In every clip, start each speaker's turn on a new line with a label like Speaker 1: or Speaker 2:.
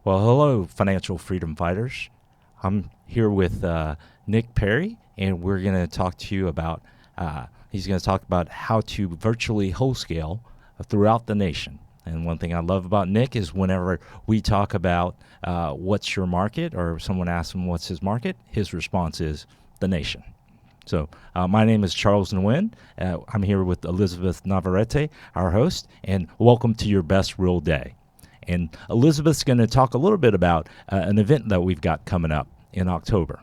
Speaker 1: Well, hello, financial freedom fighters. I'm here with Nick Perry, and we're going to talk to you about, he's going to talk about how to virtually wholesale throughout the nation. And one thing I love about Nick is whenever we talk about what's your market, or someone asks him what's his market, his response is the nation. So my name is Charles Nguyen. I'm here with Elizabeth Navarrete, our host, and welcome to your best real day. And Elizabeth's going to talk a little bit about an event that we've got coming up in October.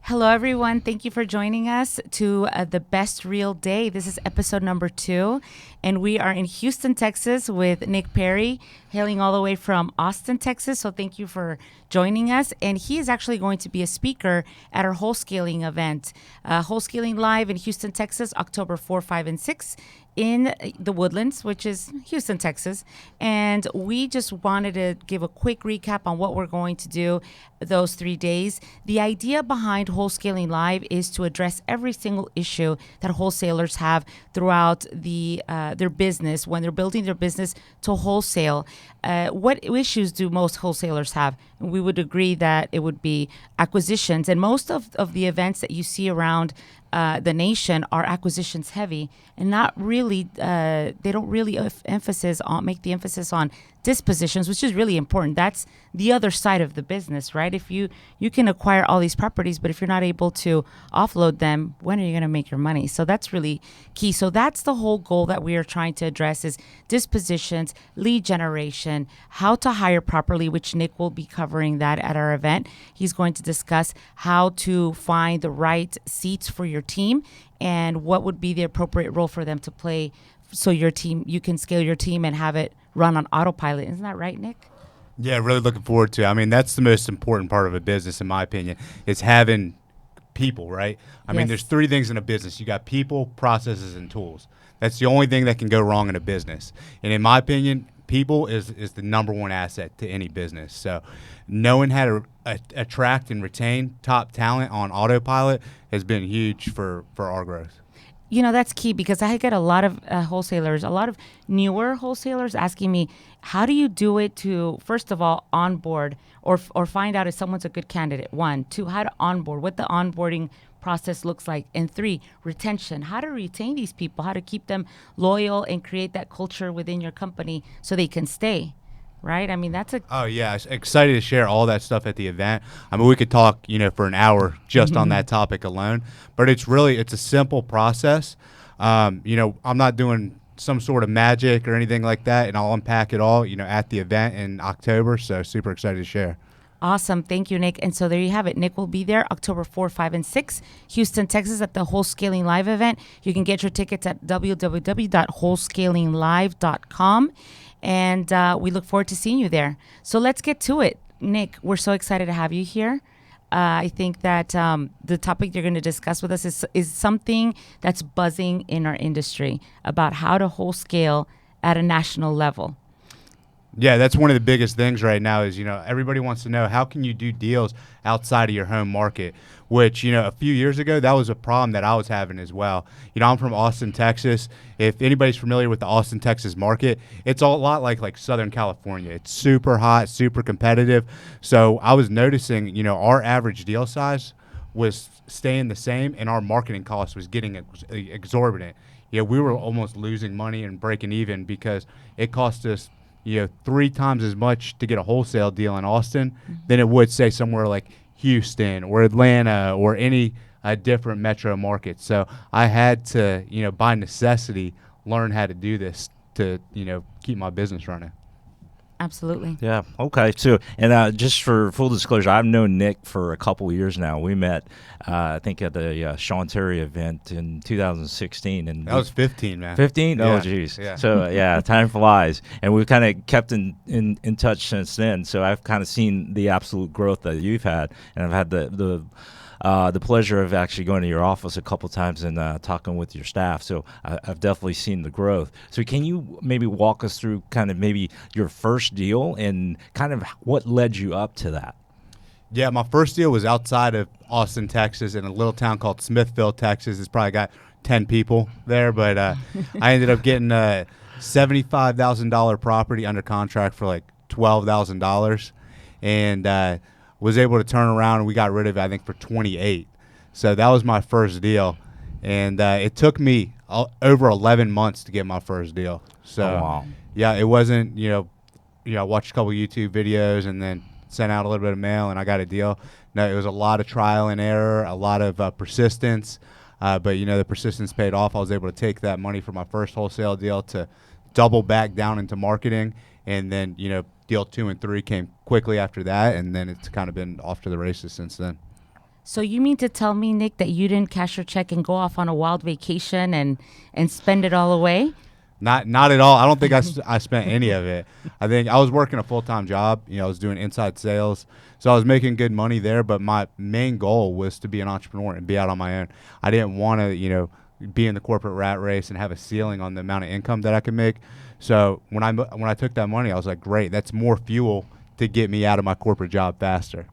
Speaker 2: Hello, everyone. Thank you for joining us to The Best Real Day. This is episode number 2, and we are in Houston, Texas with Nick Perry, hailing all the way from Austin, Texas. So thank you for joining us. And he is actually going to be a speaker at our WholeSCALING event, WholeSCALING Live in Houston, Texas, October 4, 5, and 6. In the Woodlands, which is Houston, Texas. And we just wanted to give a quick recap on what we're going to do those 3 days. The idea behind WholeSCALING Live is to address every single issue that wholesalers have throughout their business when they're building their business to wholesale. What issues do most wholesalers have? We would agree that it would be acquisitions. And most of the events that you see around the nation are acquisitions heavy, and not really. They don't really make the emphasis on dispositions, which is really important. That's the other side of the business, right? If you can acquire all these properties, but if you're not able to offload them, when are you going to make your money? So that's really key. So that's the whole goal that we are trying to address is dispositions, lead generation, how to hire properly, which Nick will be covering that at our event. He's going to discuss how to find the right seats for your team and what would be the appropriate role for them to play so you can scale your team and have it run on autopilot. Isn't that right, Nick?
Speaker 3: Yeah, really looking forward to it. I mean, that's the most important part of a business, in my opinion, is having people, right? I mean, there's 3 things in a business. You got people, processes, and tools. That's the only thing that can go wrong in a business. And in my opinion, people is the number one asset to any business. So knowing how to attract and retain top talent on autopilot has been huge for our growth.
Speaker 2: You know, that's key because I get a lot of wholesalers, a lot of newer wholesalers asking me, how do you do it to, first of all, onboard or find out if someone's a good candidate? 1, 2, how to onboard, what the onboarding process looks like. And 3, retention, how to retain these people, how to keep them loyal and create that culture within your company so they can stay. Right? I mean, that's a...
Speaker 3: Oh, yeah. Excited to share all that stuff at the event. I mean, we could talk, for an hour just on that topic alone. But it's a simple process. I'm not doing some sort of magic or anything like that, and I'll unpack it all, at the event in October. So super excited to share.
Speaker 2: Awesome. Thank you, Nick. And so there you have it. Nick will be there October 4, 5, and 6, Houston, Texas at the WholeSCALING Live event. You can get your tickets at www.wholescalinglive.com. And we look forward to seeing you there. So let's get to it. Nick, we're so excited to have you here. I think that the topic you're going to discuss with us is something that's buzzing in our industry about how to wholesale at a national level.
Speaker 3: Yeah, that's one of the biggest things right now is, everybody wants to know how can you do deals outside of your home market, which, a few years ago, that was a problem that I was having as well. I'm from Austin, Texas. If anybody's familiar with the Austin, Texas market, it's a lot like Southern California. It's super hot, super competitive. So I was noticing, our average deal size was staying the same and our marketing cost was getting exorbitant. We were almost losing money and breaking even because it cost us 3 times as much to get a wholesale deal in Austin than it would, say, somewhere like Houston or Atlanta or any different metro market. So I had to, by necessity, learn how to do this to, keep my business running.
Speaker 2: Absolutely.
Speaker 1: Yeah. Okay. So, and just for full disclosure, I've known Nick for a couple of years now. We met, I think, at the Sean Terry event in 2016, and
Speaker 3: that was 15, man.
Speaker 1: 15?
Speaker 3: Yeah.
Speaker 1: Oh, geez.
Speaker 3: Yeah.
Speaker 1: So, yeah, time flies, and we've kind of kept in touch since then. So I've kind of seen the absolute growth that you've had, and I've had the pleasure of actually going to your office a couple times and talking with your staff. So I've definitely seen the growth. So can you maybe walk us through kind of maybe your first deal and kind of what led you up to that?
Speaker 3: Yeah, my first deal was outside of Austin, Texas, in a little town called Smithville, Texas. It's probably got 10 people there, but I ended up getting a $75,000 property under contract for like $12,000, and was able to turn around, and we got rid of it, I think, for 28. So that was my first deal, and it took me over 11 months to get my first deal. So
Speaker 1: Oh, wow.
Speaker 3: yeah, it wasn't, I watched a couple YouTube videos and then sent out a little bit of mail and I got a deal. No, it was a lot of trial and error, a lot of persistence, but the persistence paid off. I was able to take that money from my first wholesale deal to double back down into marketing, and then deal 2 and 3 came quickly after that, and then it's kind of been off to the races since then.
Speaker 2: So you mean to tell me, Nick, that you didn't cash your check and go off on a wild vacation and spend it all away?
Speaker 3: Not at all. I don't think I spent any of it. I think I was working a full-time job. I was doing inside sales, so I was making good money there. But my main goal was to be an entrepreneur and be out on my own. I didn't want to, be in the corporate rat race and have a ceiling on the amount of income that I could make. So when I took that money, I was like, great, that's more fuel to get me out of my corporate job faster.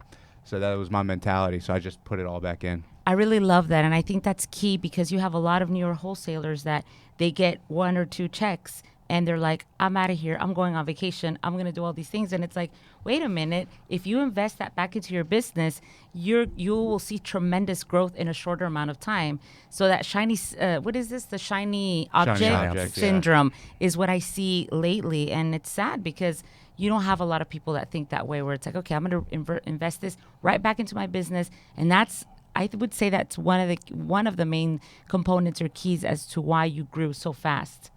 Speaker 3: So that was my mentality. So I just put it all back in.
Speaker 2: I really love that. And I think that's key because you have a lot of newer wholesalers that they get 1 or 2 checks and they're like, I'm out of here. I'm going on vacation. I'm going to do all these things. And it's like, wait a minute. If you invest that back into your business, you will see tremendous growth in a shorter amount of time. So that shiny, what is this? The shiny object syndrome is what I see lately. And it's sad because you don't have a lot of people that think that way, where it's like, okay, I'm going to invest this right back into my business. And I would say that's one of the main components or keys as to why you grew so fast.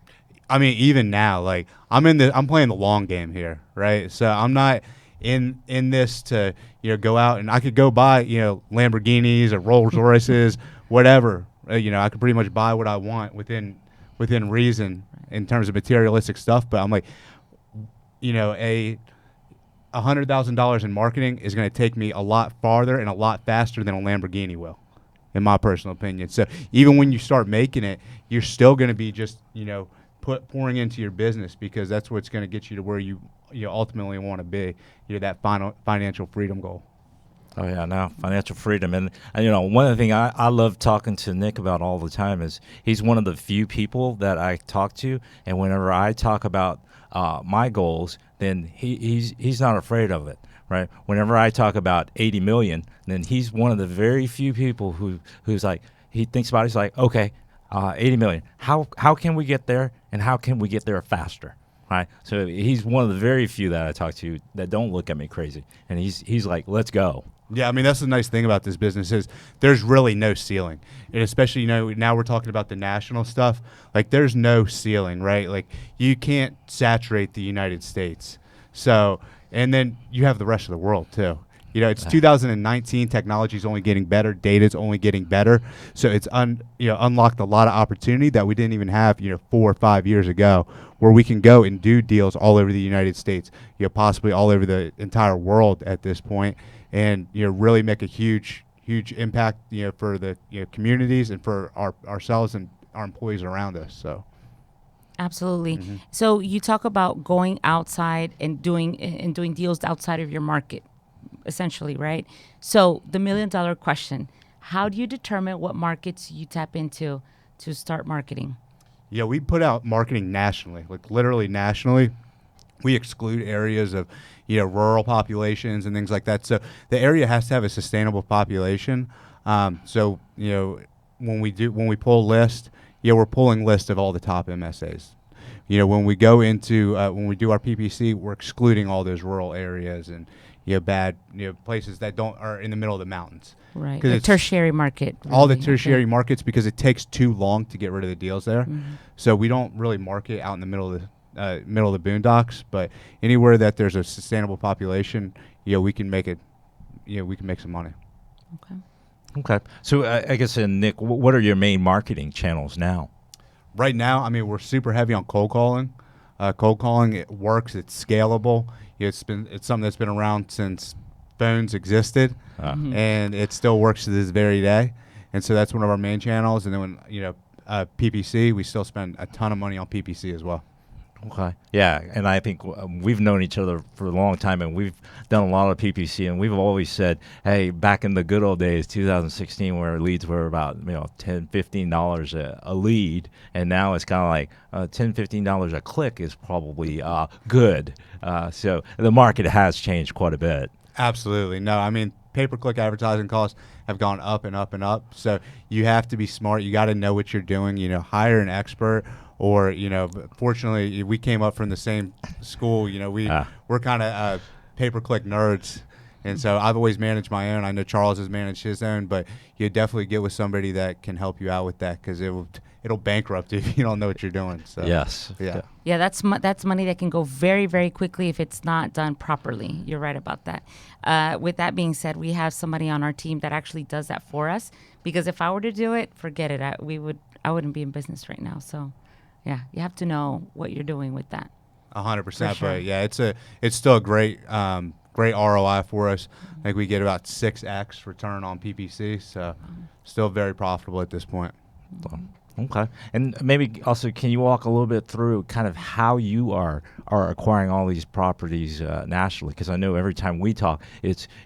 Speaker 3: I mean, even now, like I'm playing the long game here, right? So I'm not in this to go out, and I could go buy Lamborghinis or Rolls Royces, whatever. I could pretty much buy what I want within reason in terms of materialistic stuff. But I'm like, $100,000 in marketing is going to take me a lot farther and a lot faster than a Lamborghini will, in my personal opinion. So even when you start making it, you're still going to be just pouring into your business, because that's what's going to get you to where you ultimately want to be. That financial freedom goal.
Speaker 1: Oh yeah, no, financial freedom, and one of the things I love talking to Nick about all the time is he's one of the few people that I talk to, and whenever I talk about my goals, then he's not afraid of it, right? Whenever I talk about 80 million, then he's one of the very few people who's like, he thinks about it, he's like, okay, 80 million. How can we get there, and how can we get there faster? Right. So he's one of the very few that I talk to that don't look at me crazy, and he's like, let's go.
Speaker 3: Yeah, I mean, that's the nice thing about this business is there's really no ceiling. And especially, now we're talking about the national stuff. Like, there's no ceiling, right? Like, you can't saturate the United States. So, and then you have the rest of the world, too. It's 2019. Technology's only getting better. Data's only getting better. So it's unlocked a lot of opportunity that we didn't even have 4 or 5 years ago, where we can go and do deals all over the United States, possibly all over the entire world at this point, and really make a huge impact for the communities and for ourselves and our employees around us. So.
Speaker 2: Absolutely. Mm-hmm. So you talk about going outside and doing deals outside of your market, essentially, right? So the $1 million question: how do you determine what markets you tap into to start marketing?
Speaker 3: Yeah, we put out marketing nationally, like literally nationally. We exclude areas of rural populations and things like that. So the area has to have a sustainable population. So when we pull list, we're pulling list of all the top MSAs. When we go into when we do our PPC, we're excluding all those rural areas and bad places that are in the middle of the mountains.
Speaker 2: Right. The tertiary market. Really.
Speaker 3: All the tertiary markets, because it takes too long to get rid of the deals there. Mm-hmm. So we don't really market out in the middle of the boondocks, but anywhere that there's a sustainable population, we can make it. We can make some money.
Speaker 1: Okay. So I guess, Nick, what are your main marketing channels now?
Speaker 3: Right now, I mean, we're super heavy on cold calling. Cold calling, it works. It's scalable. It's something that's been around since phones existed, and it still works to this very day. And so that's one of our main channels. And then when PPC, we still spend a ton of money on PPC as well.
Speaker 1: Okay. Yeah, and I think we've known each other for a long time, and we've done a lot of PPC, and we've always said, hey, back in the good old days, 2016, where leads were about $10, $15 a lead, and now it's kind of like $10, $15 a click is probably good. So the market has changed quite a bit.
Speaker 3: Absolutely. No, I mean, pay-per-click advertising costs have gone up and up and up. So you have to be smart. You got to know what you're doing. Hire an expert. Or fortunately, we came up from the same school. We're kind of pay-per-click nerds, and so I've always managed my own. I know Charles has managed his own, but you definitely get with somebody that can help you out with that, because it'll bankrupt you if you don't know what you're doing. So
Speaker 1: Yes.
Speaker 2: Yeah, that's money that can go very, very quickly if it's not done properly. You're right about that. With that being said, we have somebody on our team that actually does that for us. Because if I were to do it, forget it. I wouldn't be in business right now. So, yeah, you have to know what you're doing with that.
Speaker 3: 100%.
Speaker 2: Sure.
Speaker 3: But yeah, it's still a great ROI for us. I think we get about 6x return on PPC. So, still very profitable at this point.
Speaker 1: Okay. And maybe also, can you walk a little bit through kind of how you are acquiring all these properties nationally? Because I know every time we talk,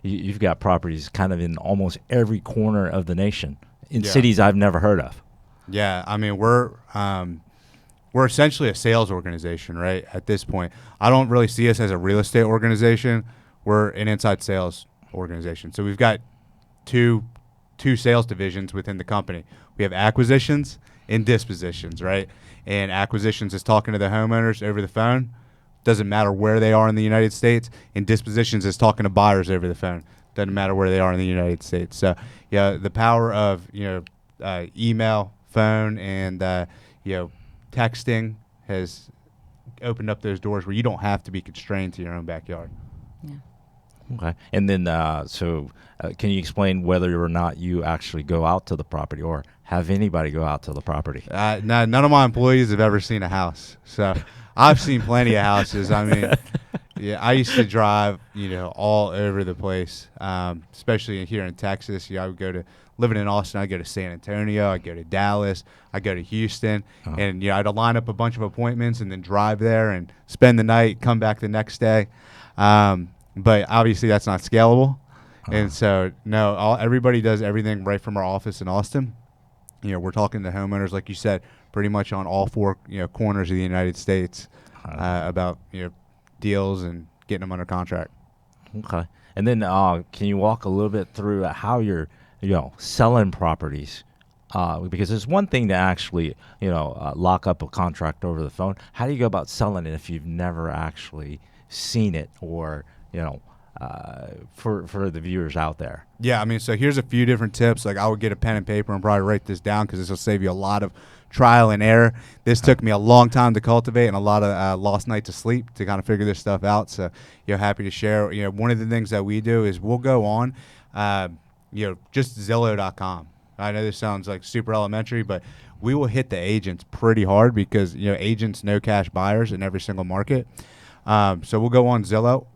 Speaker 1: you've got properties kind of in almost every corner of the nation in cities I've never heard of.
Speaker 3: Yeah, I mean, we're essentially a sales organization, right? At this point, I don't really see us as a real estate organization. We're an inside sales organization. So we've got two sales divisions within the company. We have acquisitions and dispositions, right? And acquisitions is talking to the homeowners over the phone. Doesn't matter where they are in the United States. And dispositions is talking to buyers over the phone. Doesn't matter where they are in the United States. So, yeah, the power of email, phone, and texting has opened up those doors where you don't have to be constrained to your own backyard.
Speaker 2: Yeah.
Speaker 1: Okay. And then, can you explain whether or not you actually go out to the property or have anybody go out to the property?
Speaker 3: None of my employees have ever seen a house. So I've seen plenty of houses. I mean, yeah, I used to drive, all over the place, especially here in Texas. I would go to, living in Austin, I'd go to San Antonio, I'd go to Dallas, I'd go to Houston, and I'd line up a bunch of appointments and then drive there and spend the night, come back the next day. But obviously that's not scalable. And so, no, everybody does everything right from our office in Austin. We're talking to homeowners, like you said, pretty much on all four corners of the United States about deals and getting them under contract.
Speaker 1: Okay. And then can you walk a little bit through how you're selling properties? Because it's one thing to actually lock up a contract over the phone. How do you go about selling it if you've never actually seen it, or for the viewers out there?
Speaker 3: Yeah, I mean, so here's a few different tips. Like, I would get a pen and paper and probably write this down, because this will save you a lot of trial and error. This took me a long time to cultivate and a lot of lost nights of sleep to kind of figure this stuff out. So, happy to share. One of the things that we do is we'll go on, just Zillow.com. I know this sounds like super elementary, but we will hit the agents pretty hard, because agents know cash buyers in every single market. So we'll go on Zillow.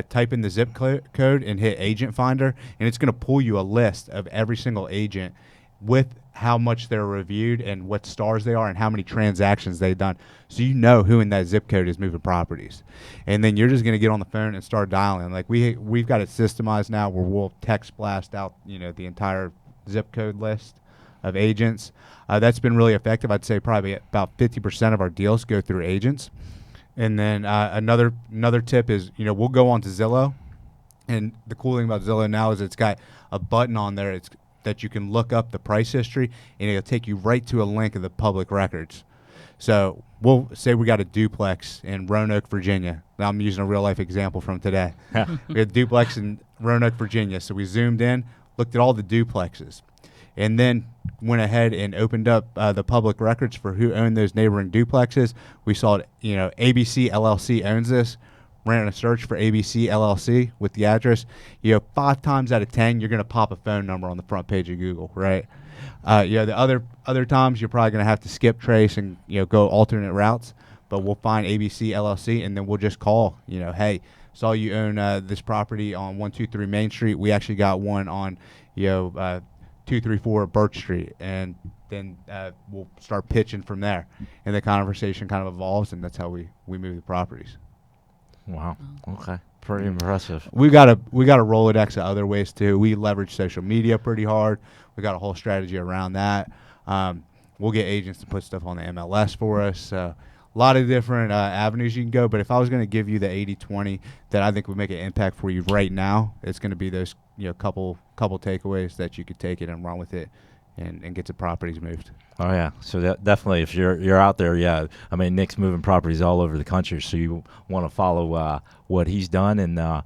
Speaker 3: Type in the zip code and hit agent finder, and it's going to pull you a list of every single agent with how much they're reviewed and what stars they are and how many transactions they've done. So who in that zip code is moving properties. And then you're just going to get on the phone and start dialing. Like, we've got it systemized now where we'll text blast out, the entire zip code list of agents. That's been really effective. I'd say probably about 50% of our deals go through agents. And then another tip is, we'll go on to Zillow, and the cool thing about Zillow now is it's got a button on there that you can look up the price history, and it'll take you right to a link of the public records. So we'll say we got a duplex in Roanoke, Virginia. Now I'm using a real life example from today. We had a duplex in Roanoke, Virginia. So we zoomed in, looked at all the duplexes, and then went ahead and opened up the public records for who owned those neighboring duplexes. We saw, ABC LLC owns this. Ran a search for ABC LLC with the address. 5 times out of 10, you're going to pop a phone number on the front page of Google, right? The other times, you're probably going to have to skip trace and go alternate routes. But we'll find ABC LLC, and then we'll just call. Hey, saw you own this property on 123 Main Street. We actually got one on 234 Birch Street, and then we'll start pitching from there, and the conversation kind of evolves, and that's how we move the properties.
Speaker 1: Wow. Okay. Pretty impressive.
Speaker 3: We got a Rolodex of other ways too. We leverage social media pretty hard. We got a whole strategy around that. We'll get agents to put stuff on the MLS for us. A lot of different avenues you can go. But if I was going to give you the 80-20 that I think would make an impact for you right now, it's going to be those couple takeaways that you could take it and run with it and get the properties moved.
Speaker 1: Oh yeah, so that definitely, if you're out there, yeah. I mean, Nick's moving properties all over the country, so you want to follow what he's done and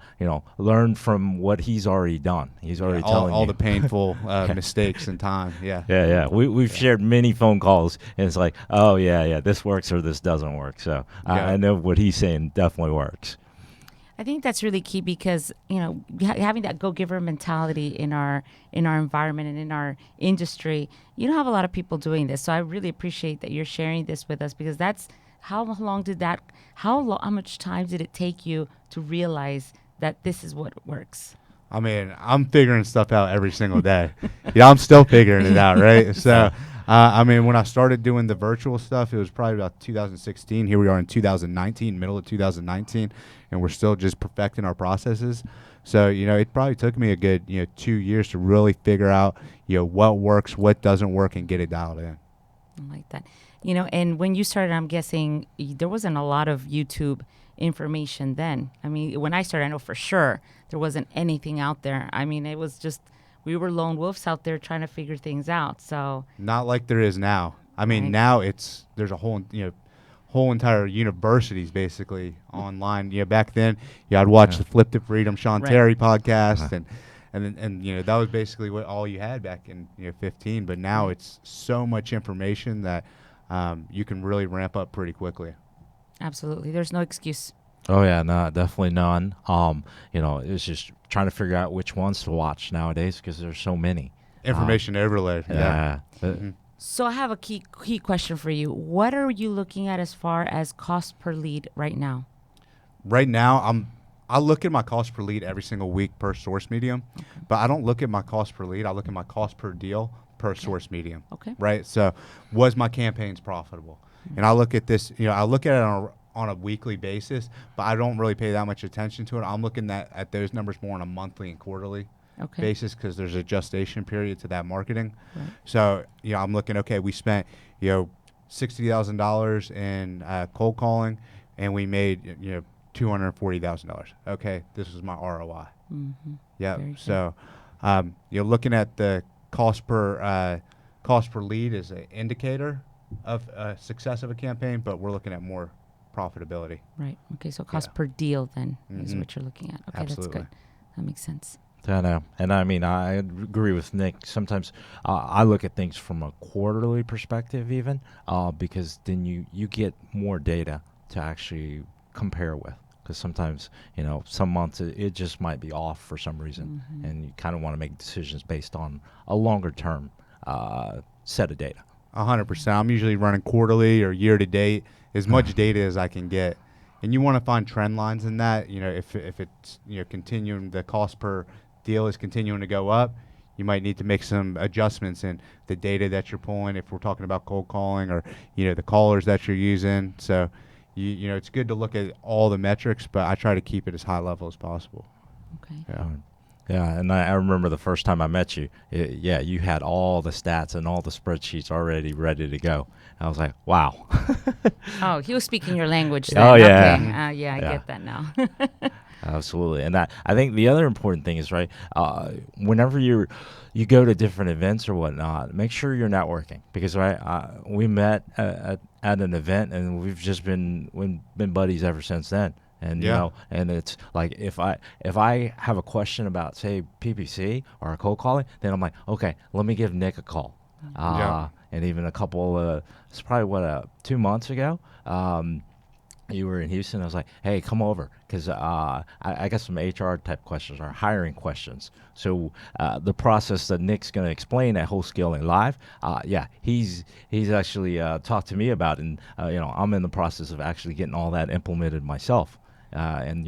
Speaker 1: learn from what he's already done. He's already telling
Speaker 3: all
Speaker 1: you
Speaker 3: the painful mistakes and time. Yeah.
Speaker 1: Yeah. We've shared many phone calls, and it's like, oh yeah, this works or this doesn't work. So I know what he's saying definitely works.
Speaker 2: I think that's really key because having that go-giver mentality in our environment and in our industry, you don't have a lot of people doing this. So I really appreciate that you're sharing this with us, because that's how much time did it take you to realize that this is what works?
Speaker 3: I mean, I'm figuring stuff out every single day. I'm still figuring it out, right? So, I mean, when I started doing the virtual stuff, it was probably about 2016. Here we are in 2019, middle of 2019, and we're still just perfecting our processes. So, it probably took me a good, 2 years to really figure out, what works, what doesn't work, and get it dialed in.
Speaker 2: I like that. And when you started, I'm guessing there wasn't a lot of YouTube information then. I mean, when I started, I know for sure there wasn't anything out there. I mean, it was just, we were lone wolves out there trying to figure things out. So
Speaker 3: not like there is now. I mean,
Speaker 2: right.
Speaker 3: Now there's a whole entire universities basically online. Back then, I'd watch the Flip to Freedom Sean Terry podcast, and that was basically what all you had back in 15. But now it's so much information that you can really ramp up pretty quickly.
Speaker 2: Absolutely, there's no excuse.
Speaker 1: Oh yeah, no, definitely none. It's just trying to figure out which ones to watch nowadays because there's so many.
Speaker 3: Information overload. Yeah.
Speaker 2: So I have a key question for you. What are you looking at as far as cost per lead right now?
Speaker 3: Right now, I look at my cost per lead every single week per source medium, but I don't look at my cost per lead. I look at my cost per deal per source medium. Okay. Right. So, was my campaigns profitable? And I look at this. I look at it on a weekly basis, but I don't really pay that much attention to it. I'm looking at those numbers more on a monthly and quarterly basis because there's a gestation period to that marketing. Right. So, I'm looking, okay, we spent, $60,000 in cold calling and we made, $240,000. Okay, this is my ROI. Mm-hmm. Yeah. So, looking at the cost per lead is an indicator of success of a campaign, but we're looking at more profitability.
Speaker 2: Right. Okay. So cost per deal then is what you're looking at. Okay,
Speaker 3: Absolutely.
Speaker 2: That's good. That makes sense.
Speaker 1: I know. And I mean, I agree with Nick. Sometimes I look at things from a quarterly perspective even because then you get more data to actually compare with. Because sometimes, some months it just might be off for some reason. Mm-hmm. And you kind of want to make decisions based on a longer term set of data.
Speaker 3: 100%. I'm usually running quarterly or year to date, as much data as I can get. And you want to find trend lines in that. If it's continuing, the cost per deal is continuing to go up, you might need to make some adjustments in the data that you're pulling. If we're talking about cold calling or the callers that you're using, so it's good to look at all the metrics, but I try to keep it as high level as possible.
Speaker 2: Okay.
Speaker 3: Yeah.
Speaker 1: Yeah, and I remember the first time I met you, you had all the stats and all the spreadsheets already ready to go. I was like, wow.
Speaker 2: Oh, he was speaking your language then.
Speaker 1: Oh, yeah.
Speaker 2: Okay. I get that now.
Speaker 1: Absolutely. And I think the other important thing is, whenever you go to different events or whatnot, make sure you're networking. Because, we met at an event, and we've been buddies ever since then. And and it's like if I have a question about, say, PPC or cold calling, then I'm like, okay, let me give Nick a call. And even a couple, it's probably 2 months ago. You were in Houston. I was like, hey, come over because I got some HR type questions or hiring questions. So the process that Nick's going to explain at WholeSCALING Live, he's actually talked to me about, and I'm in the process of actually getting all that implemented myself. And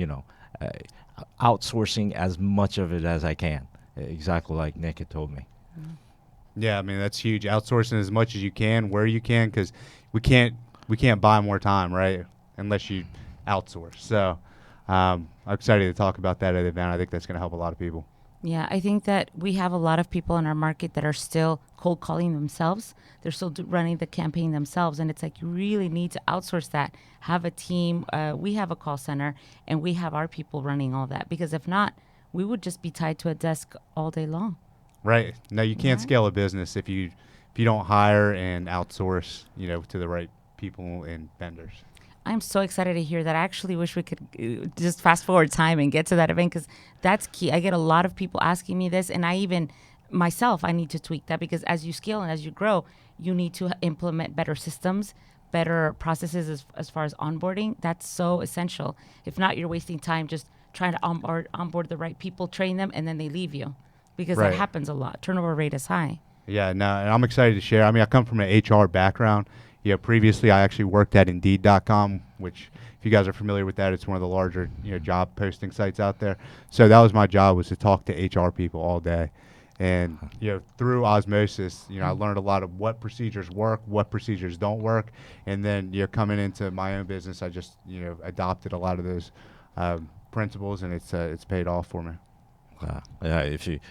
Speaker 1: outsourcing as much of it as I can, exactly like Nick had told me.
Speaker 3: Yeah, I mean that's huge. Outsourcing as much as you can, where you can, because we can't buy more time, right? Unless you outsource. So I'm excited to talk about that at the event. I think that's going to help a lot of people.
Speaker 2: Yeah, I think that we have a lot of people in our market that are still cold calling themselves. They're still running the campaign themselves. And it's like you really need to outsource that. Have a team. We have a call center and we have our people running all that. Because if not, we would just be tied to a desk all day long.
Speaker 3: Right. No, you can't
Speaker 2: Right.
Speaker 3: scale a business if you don't hire and outsource, to the right people and vendors.
Speaker 2: I'm so excited to hear that. I actually wish we could just fast forward time and get to that event because that's key. I get a lot of people asking me this, and I even myself, I need to tweak that because as you scale and as you grow, you need to implement better systems, better processes as far as onboarding. That's so essential. If not, you're wasting time just trying to onboard the right people, train them, and then they leave you because that
Speaker 3: Right.
Speaker 2: happens a lot. Turnover rate is high.
Speaker 3: Yeah, no, and I'm excited to share. I mean, I come from an HR background. Previously I actually worked at Indeed.com, which if you guys are familiar with that, it's one of the larger, job posting sites out there. So that was my job, was to talk to HR people all day. And, through osmosis, I learned a lot of what procedures work, what procedures don't work. And then, coming into my own business, I just, adopted a lot of those principles, and it's paid off for me.
Speaker 1: Yeah,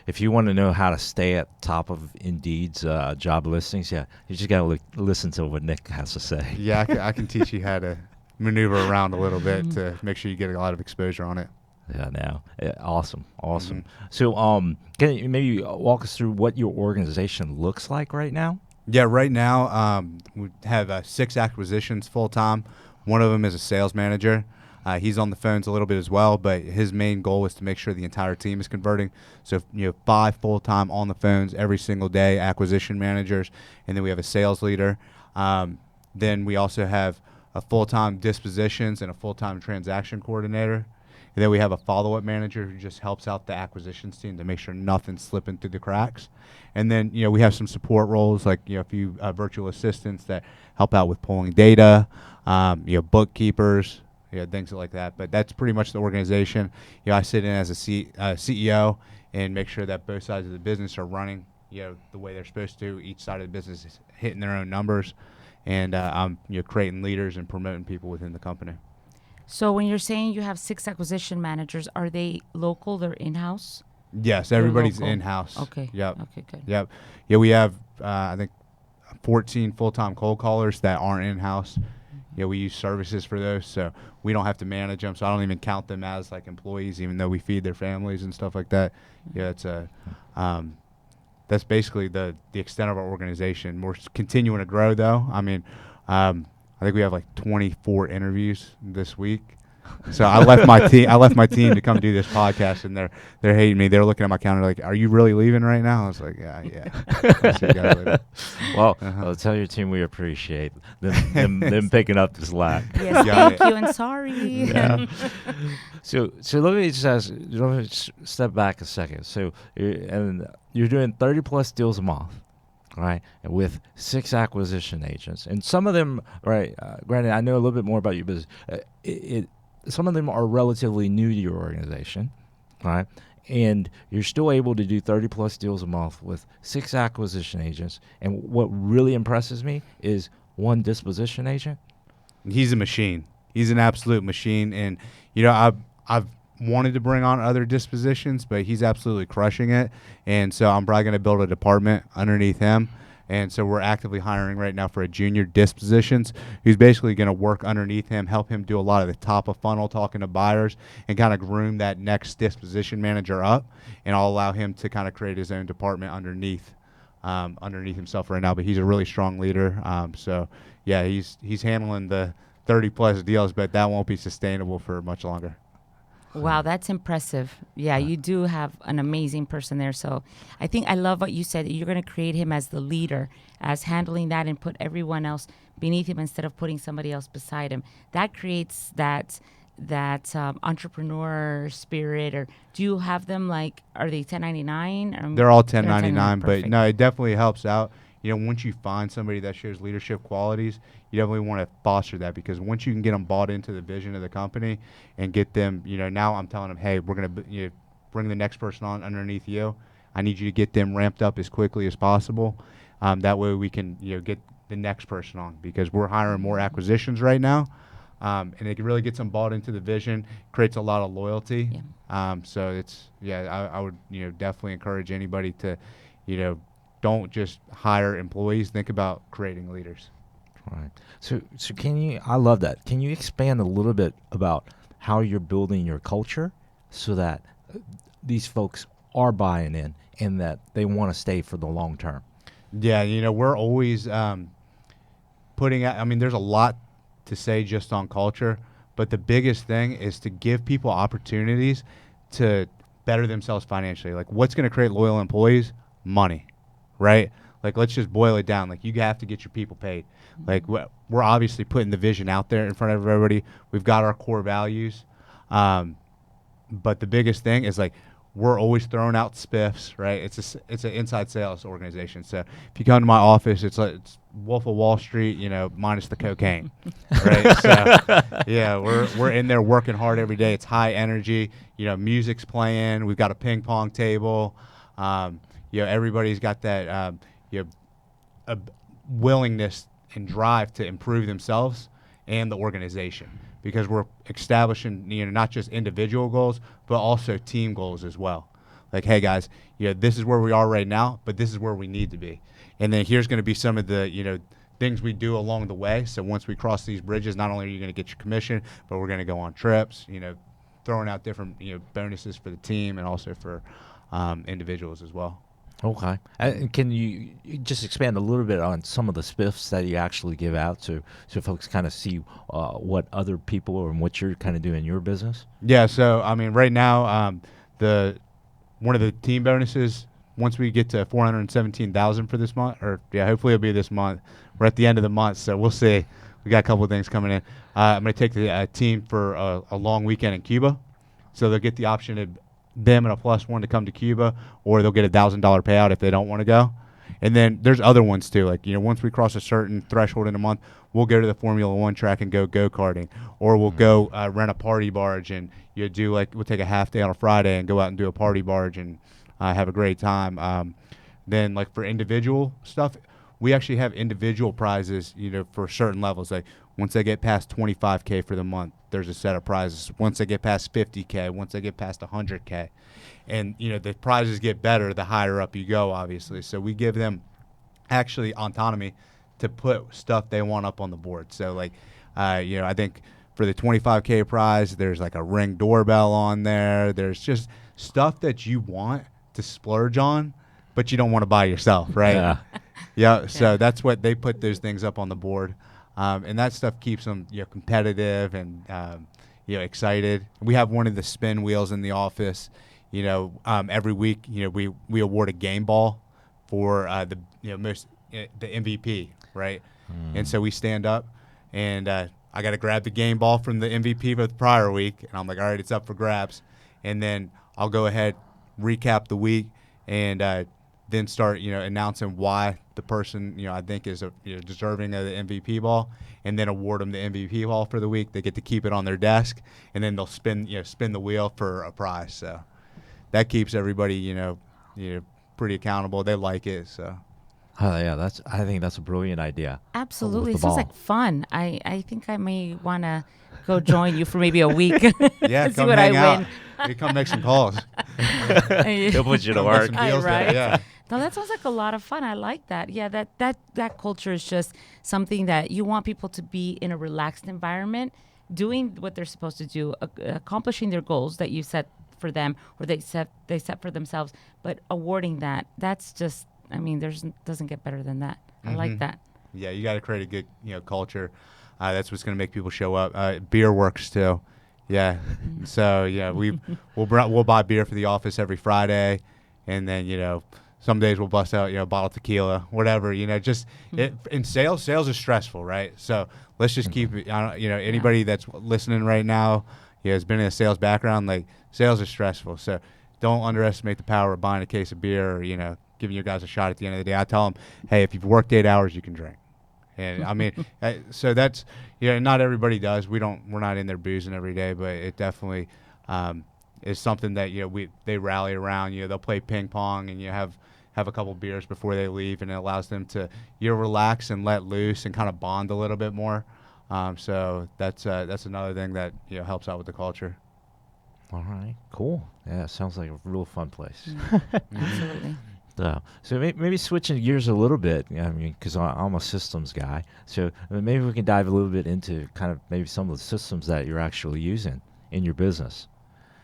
Speaker 1: if you want to know how to stay at the top of Indeed's job listings, yeah, you just gotta listen to what Nick has to say.
Speaker 3: Yeah, I can teach you how to maneuver around a little bit to make sure you get a lot of exposure on it.
Speaker 1: Yeah, now, yeah, awesome.
Speaker 3: Mhm.
Speaker 1: So, can you maybe walk us through what your organization looks like right now?
Speaker 3: Yeah, right now we have 6 acquisitions full time. One of them is a sales manager. He's on the phones a little bit as well, but his main goal is to make sure the entire team is converting. So, 5 full time on the phones every single day, acquisition managers, and then we have a sales leader. Then we also have a full time dispositions and a full time transaction coordinator. And then we have a follow-up manager who just helps out the acquisitions team to make sure nothing's slipping through the cracks. And then, we have some support roles like, a few virtual assistants that help out with pulling data, bookkeepers, things like that. But that's pretty much the organization. I sit in as a CEO and make sure that both sides of the business are running, the way they're supposed to. Each side of the business is hitting their own numbers. And I'm, creating leaders and promoting people within the company.
Speaker 2: So when you're saying you have 6 acquisition managers, are they local? They're in-house?
Speaker 3: Yes,
Speaker 2: They're
Speaker 3: everybody's
Speaker 2: local.
Speaker 3: in-house.
Speaker 2: Okay.
Speaker 3: Yep.
Speaker 2: Okay, good.
Speaker 3: Yep. Yeah, we have, I think, 14 full-time cold callers that aren't in-house. Yeah, we use services for those, so we don't have to manage them. So I don't even count them as like employees, even though we feed their families and stuff like that. Yeah, it's that's basically the extent of our organization. We're continuing to grow, though. I mean, I think we have like 24 interviews this week. So I left my team. I left my team to come do this podcast, and they're hating me. They're looking at my calendar like, "Are you really leaving right now?" I was like, "Yeah." I'll see you guys later.
Speaker 1: Well,
Speaker 3: Uh-huh.
Speaker 1: I'll tell your team we appreciate them picking up the slack.
Speaker 2: Yes,
Speaker 3: Got
Speaker 2: thank you, and sorry.
Speaker 1: Yeah. So let me just ask. Let me step back a second. So you're doing 30 plus deals a month, right? And with 6 acquisition agents, and some of them, right? Granted, I know a little bit more about your business. Some of them are relatively new to your organization, right? And you're still able to do 30 plus deals a month with 6 acquisition agents. And what really impresses me is 1 disposition agent.
Speaker 3: He's a machine. He's an absolute machine, and I've wanted to bring on other dispositions, but he's absolutely crushing it. And so I'm probably going to build a department underneath him. And so we're actively hiring right now for a junior dispositions who's basically going to work underneath him, help him do a lot of the top of funnel talking to buyers, and kind of groom that next disposition manager up. And I'll allow him to kind of create his own department underneath himself right now. But he's a really strong leader. So yeah, he's handling the 30 plus deals, but that won't be sustainable for much longer.
Speaker 2: Wow, that's impressive. Yeah, you do have an amazing person there. So I think I love what you said. You're going to create him as the leader, as handling that and put everyone else beneath him instead of putting somebody else beside him. That creates that entrepreneur spirit. Or do you have them like, are they 1099?
Speaker 3: They're all
Speaker 2: They're
Speaker 3: 1099, but
Speaker 2: perfect.
Speaker 3: no, it definitely helps out. Once you find somebody that shows leadership qualities, you definitely want to foster that, because once you can get them bought into the vision of the company and get them, now I'm telling them, hey, we're going to bring the next person on underneath you. I need you to get them ramped up as quickly as possible. That way we can, get the next person on, because we're hiring more acquisitions right now. And it really gets them bought into the vision, creates a lot of loyalty. So I would, definitely encourage anybody to, don't just hire employees. Think about creating leaders.
Speaker 1: Right. So I love that. Can you expand a little bit about how you're building your culture so that these folks are buying in and that they want to stay for the long term?
Speaker 3: Yeah, we're always putting out, there's a lot to say just on culture, but the biggest thing is to give people opportunities to better themselves financially. Like, what's going to create loyal employees? Money, right? Like, let's just boil it down. Like, you have to get your people paid. Like, we're obviously putting the vision out there in front of everybody. We've got our core values. But the biggest thing is, like, we're always throwing out spiffs, right? It's an inside sales organization. So if you come to my office, it's Wolf of Wall Street, minus the cocaine, right? So yeah, we're in there working hard every day. It's high energy. Music's playing. We've got a ping pong table. Everybody's got that a willingness and drive to improve themselves and the organization, because we're establishing, not just individual goals, but also team goals as well. Like, hey guys, this is where we are right now, but this is where we need to be. And then here's going to be some of the, things we do along the way. So once we cross these bridges, not only are you going to get your commission, but we're going to go on trips, throwing out different, bonuses for the team and also for individuals as well.
Speaker 1: Okay. And can you just expand a little bit on some of the spiffs that you actually give out so folks kind of see what other people and what you're kind of doing in your business?
Speaker 3: Yeah. So, right now, one of the team bonuses, once we get to 417,000 for this month, hopefully it'll be this month. We're at the end of the month, so we'll see. We got a couple of things coming in. I'm going to take the team for a long weekend in Cuba. So they'll get the option of them and a +1 to come to Cuba, or they'll get a $1,000 payout if they don't want to go. And then there's other ones too. Like, once we cross a certain threshold in a month, we'll go to the Formula One track and go karting, or we'll go rent a party barge and we'll take a half day on a Friday and go out and do a party barge and have a great time. Then, like, for individual stuff, we actually have individual prizes, for certain levels. Like, once they get past 25K for the month, there's a set of prizes. Once they get past 50K, once they get past 100K. And, the prizes get better the higher up you go, obviously. So we give them actually autonomy to put stuff they want up on the board. So, like, I think for the 25K prize, there's like a Ring doorbell on there. There's just stuff that you want to splurge on, but you don't want to buy yourself, right? Yeah. So that's what they put those things up on the board. And that stuff keeps them, competitive and, excited. We have one of the spin wheels in the office. Every week, we award a game ball for the MVP, right? And so we stand up, and I got to grab the game ball from the MVP of the prior week, and I'm like, all right, it's up for grabs. And then I'll go ahead, recap the week, and then start, announcing why the person, I think is deserving of the MVP ball, and then award them the MVP ball for the week. They get to keep it on their desk, and then they'll spin the wheel for a prize. So that keeps everybody, pretty accountable. They like it. So.
Speaker 1: Oh yeah, I think that's a brilliant idea.
Speaker 2: Absolutely, it sounds like fun. I think I may want to go join you for maybe a week.
Speaker 3: Yeah,
Speaker 2: see
Speaker 3: come
Speaker 2: what
Speaker 3: hang
Speaker 2: I
Speaker 3: out.
Speaker 2: win.
Speaker 3: You come make some calls.
Speaker 1: He'll put you to work.
Speaker 2: Right?
Speaker 3: Yeah.
Speaker 2: No, that sounds like a lot of fun. I like that. Yeah, that culture is just something that you want people to be in a relaxed environment, doing what they're supposed to do, accomplishing their goals that you set for them or they set for themselves, but awarding that's just, doesn't get better than that. I like that.
Speaker 3: Yeah, you got to create a good, culture. That's what's going to make people show up. Beer works too. Yeah. So yeah, we'll buy beer for the office every Friday, and then some days we'll bust out a bottle of tequila, whatever. Just in sales is stressful, right? So let's just keep it. Anybody that's listening right now, has been in a sales background. Like, sales is stressful, so don't underestimate the power of buying a case of beer or giving your guys a shot at the end of the day. I tell them, hey, if you've worked 8 hours, you can drink. And so that's, not everybody does. We're not in there boozing every day, but it definitely, is something that they rally around. They'll play ping pong and have a couple beers before they leave, and it allows them to relax and let loose and kind of bond a little bit more. So that's another thing that helps out with the culture.
Speaker 1: All right, cool. Yeah, sounds like a real fun place.
Speaker 2: Absolutely.
Speaker 1: So maybe switching gears a little bit. I mean, because I'm a systems guy, so maybe we can dive a little bit into kind of maybe some of the systems that you're actually using in your business.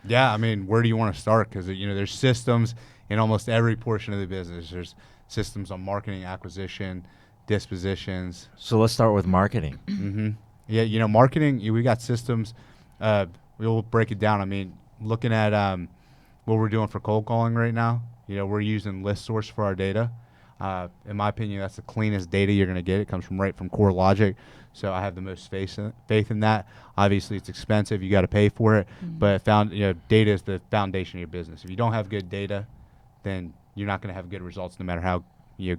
Speaker 3: Yeah, I mean, where do you want to start? Because there's systems in almost every portion of the business. There's systems on marketing, acquisition, dispositions.
Speaker 1: So let's start with marketing.
Speaker 3: Mm-hmm. Yeah, marketing. We got systems. We'll break it down. I mean, looking at what we're doing for cold calling right now. We're using ListSource for our data. In my opinion, that's the cleanest data you're going to get. It comes from CoreLogic, so I have the most faith in that. Obviously, it's expensive; you got to pay for it. But data is the foundation of your business. If you don't have good data, then you're not going to have good results, no matter how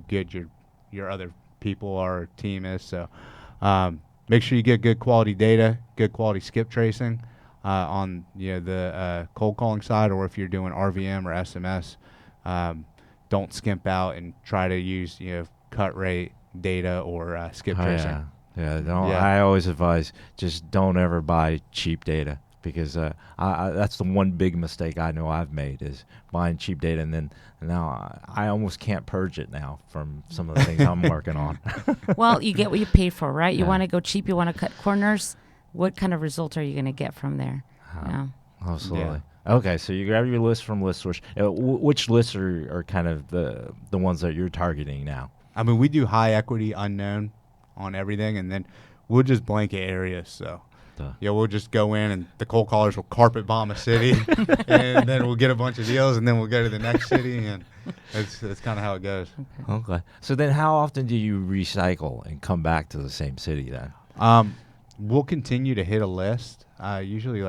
Speaker 3: good your other people or team is. So, make sure you get good quality data, good quality skip tracing on the cold calling side, or if you're doing RVM or SMS. Don't skimp out and try to use cut rate data or skip tracing.
Speaker 1: I always advise just don't ever buy cheap data, because that's the one big mistake I know I've made, is buying cheap data, and then now I almost can't purge it now from some of the things I'm working on.
Speaker 2: Well, you get what you pay for, right? You
Speaker 1: Yeah.
Speaker 2: want to go cheap, you want to cut corners. What kind of results are you going to get from there? Yeah.
Speaker 1: Absolutely. Okay, so you grab your list from ListSource. Which lists are kind of the ones that you're targeting now?
Speaker 3: I mean, we do high equity unknown on everything, and then we'll just blanket areas. So, we'll just go in, and the cold callers will carpet bomb a city, and then we'll get a bunch of deals, and then we'll go to the next city, and that's kind of how it goes.
Speaker 1: Okay. So then how often do you recycle and come back to the same city then?
Speaker 3: We'll continue to hit a list. Usually,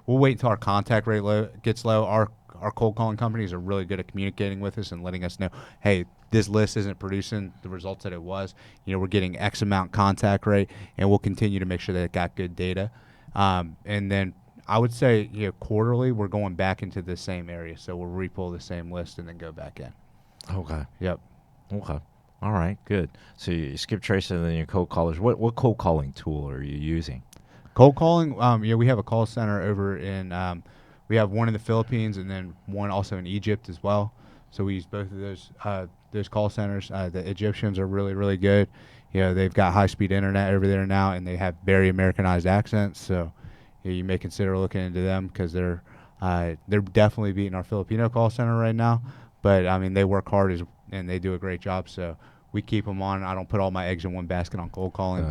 Speaker 3: we'll wait until our contact rate gets low. Our cold calling companies are really good at communicating with us and letting us know, hey, this list isn't producing the results that it was. We're getting X amount contact rate, and we'll continue to make sure that it got good data. And then I would say, quarterly, we're going back into the same area. So we'll repull the same list and then go back in.
Speaker 1: Okay.
Speaker 3: Yep.
Speaker 1: Okay. All right, good. So you skip tracing and then your cold callers. What cold calling tool are you using?
Speaker 3: Cold calling, we have a call center over in, we have one in the Philippines and then one also in Egypt as well. So we use both of those call centers. The Egyptians are really, really good. They've got high-speed internet over there now, and they have very Americanized accents. So you may consider looking into them, because they're definitely beating our Filipino call center right now. But, I mean, they work hard and they do a great job. So we keep them on. I don't put all my eggs in one basket on cold calling.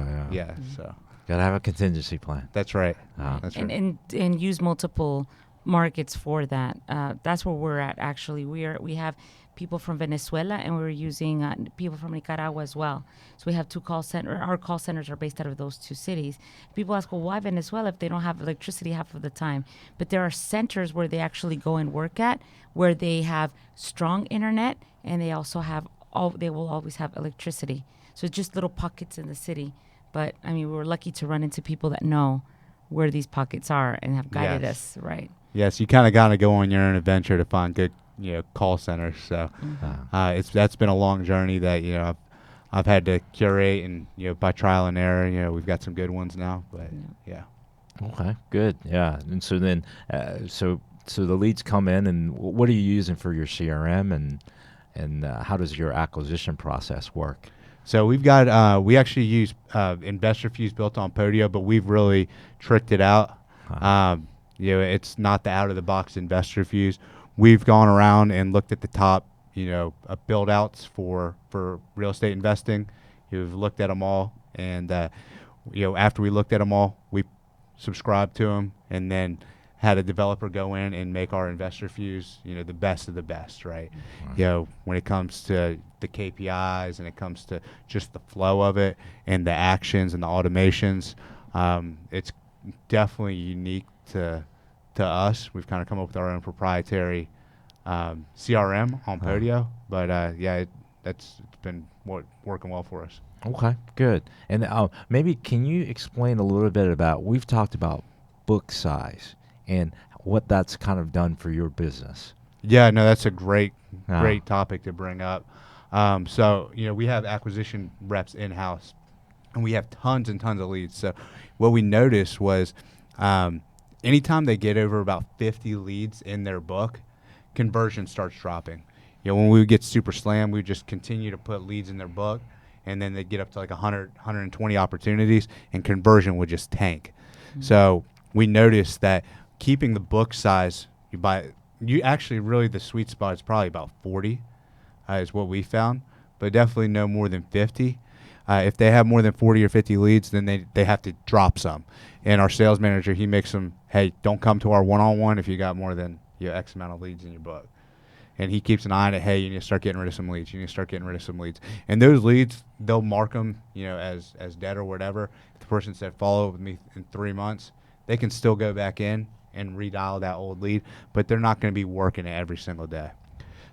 Speaker 3: So.
Speaker 1: Got to have a contingency plan.
Speaker 3: That's right.
Speaker 2: That's right. And use multiple markets for that. That's where we're at. Actually, we have people from Venezuela, and we're using people from Nicaragua as well. So we have two call centers. Our call centers are based out of those two cities. People ask, well, why Venezuela if they don't have electricity half of the time? But there are centers where they actually go and work at, where they have strong internet, and they also have they will always have electricity. So it's just little pockets in the city. But, I mean, we were lucky to run into people that know where these pockets are and have guided us, right?
Speaker 3: Yes, you kind of got to go on your own adventure to find good, call centers. So that's been a long journey that, I've had to curate, and, by trial and error, we've got some good ones now. But, yeah.
Speaker 1: Okay, good. Yeah. And so then, so the leads come in, and what are you using for your CRM, and how does your acquisition process work?
Speaker 3: So we've got we actually use investor fuse built on Podio, but we've really tricked it out. It's not the out of the box investor fuse. We've gone around and looked at the top build outs for real estate investing. We've looked at them all, and after we looked at them all, we subscribed to them, and then had a developer go in and make our investor fuse, the best of the best, right? When it comes to the KPIs and it comes to just the flow of it and the actions and the automations, it's definitely unique to us. We've kind of come up with our own proprietary CRM on Podio, but it's been working well for us.
Speaker 1: Okay, good. And maybe can you explain a little bit about, we've talked about book size, and what that's kind of done for your business.
Speaker 3: Yeah, no, that's a great
Speaker 1: Ah.
Speaker 3: topic to bring up. So, we have acquisition reps in-house, and we have tons and tons of leads. So what we noticed was anytime they get over about 50 leads in their book, conversion starts dropping. When we would get super slammed, we would just continue to put leads in their book, and then they'd get up to like 100, 120 opportunities, and conversion would just tank. So we noticed that keeping the book size, really the sweet spot is probably about 40 is what we found, but definitely no more than 50. If they have more than 40 or 50 leads, then they have to drop some. And our sales manager, he makes them, hey, don't come to our one-on-one if you got more than X amount of leads in your book. And he keeps an eye on it. Hey, you need to start getting rid of some leads. You need to start getting rid of some leads. And those leads, they'll mark them, as dead or whatever. If the person said follow up with me in 3 months, they can still go back in and redial that old lead, but they're not going to be working it every single day.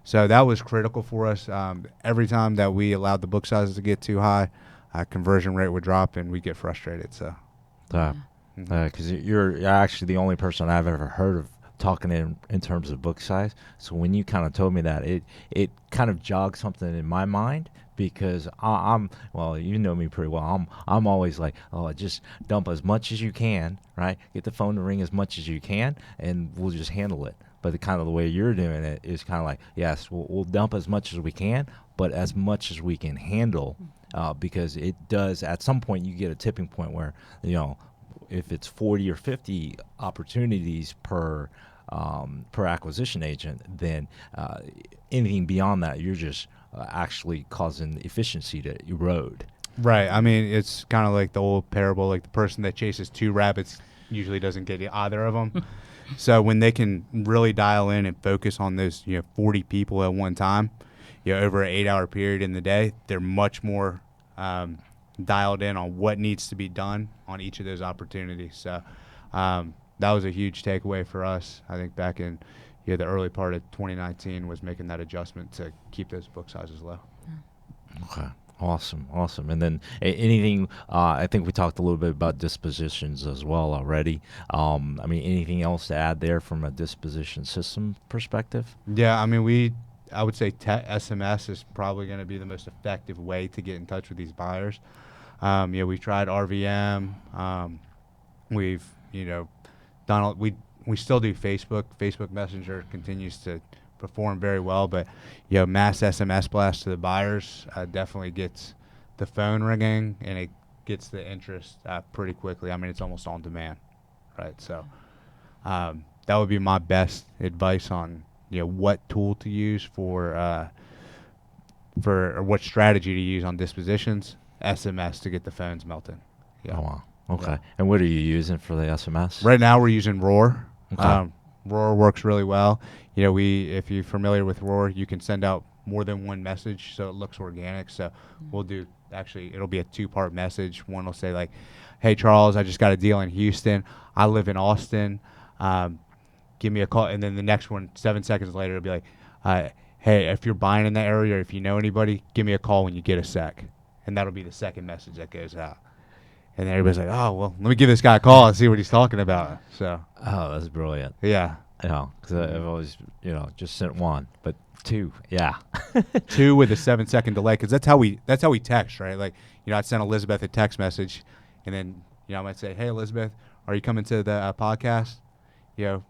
Speaker 3: So that was critical for us. Every time that we allowed the book sizes to get too high, conversion rate would drop, and we'd get frustrated. So,
Speaker 1: because you're actually the only person I've ever heard of talking in terms of book size. So when you kind of told me that, it kind of jogged something in my mind, because I'm well, you know me pretty well. I'm always like, oh, just dump as much as you can, right? Get the phone to ring as much as you can, and we'll just handle it. But the way you're doing it is kind of like, yes, we'll dump as much as we can, but as much as we can handle, because it does, at some point you get a tipping point where, if it's 40 or 50 opportunities per acquisition agent, then anything beyond that, you're just actually causing efficiency to erode.
Speaker 3: right. I mean, it's kind of like the old parable, like the person that chases 2 rabbits usually doesn't get either of them. So when they can really dial in and focus on those 40 people at one time, over an 8-hour period in the day, they're much more dialed in on what needs to be done on each of those opportunities. So that was a huge takeaway for us. I think back in the early part of 2019 was making that adjustment to keep those book sizes low.
Speaker 1: Okay. Awesome. And then anything, I think we talked a little bit about dispositions as well already. Anything else to add there from a disposition system perspective?
Speaker 3: Yeah, I would say SMS is probably going to be the most effective way to get in touch with these buyers. We've tried RVM. We've, done, we still do Facebook. Facebook Messenger continues to perform very well, but mass SMS blast to the buyers definitely gets the phone ringing, and it gets the interest pretty quickly. It's almost on demand, right? So that would be my best advice on what tool to use or what strategy to use on dispositions. SMS to get the phones melting.
Speaker 1: Oh, wow. Okay. Yeah. And what are you using for the SMS?
Speaker 3: Right now we're using Roar.
Speaker 1: Okay.
Speaker 3: Roar works really well. If you're familiar with Roar, you can send out more than one message, so it looks organic. So it'll be a 2-part message. One will say like, hey, Charles, I just got a deal in Houston. I live in Austin. Give me a call. And then the next one, 7 seconds later, it'll be like, hey, if you're buying in that area or if you know anybody, give me a call when you get a sec. And that'll be the second message that goes out. And then everybody's like, oh, well, let me give this guy a call and see what he's talking about. So.
Speaker 1: Oh, that's brilliant.
Speaker 3: Yeah.
Speaker 1: Because I've always, just sent one, but 2, yeah.
Speaker 3: 2 with a 7-second delay, because that's how we text, right? Like, I'd send Elizabeth a text message, and then, I might say, hey, Elizabeth, are you coming to the podcast? Let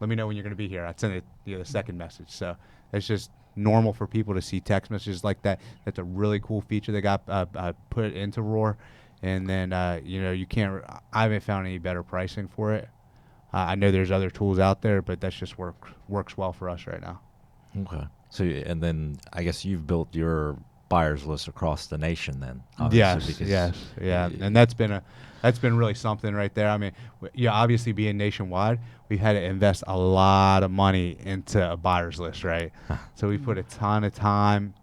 Speaker 3: me know when you're going to be here. I'd send it, the second message. So it's just normal for people to see text messages like that. That's a really cool feature that got put into Roar. And then, you can't, I haven't found any better pricing for it. I know there's other tools out there, but that's just works well for us right now.
Speaker 1: Okay. So, and then I guess you've built your buyers list across the nation then.
Speaker 3: Yes. Yeah. And that's been really something right there. Obviously being nationwide, we've had to invest a lot of money into a buyers list, right? So we put a ton of time,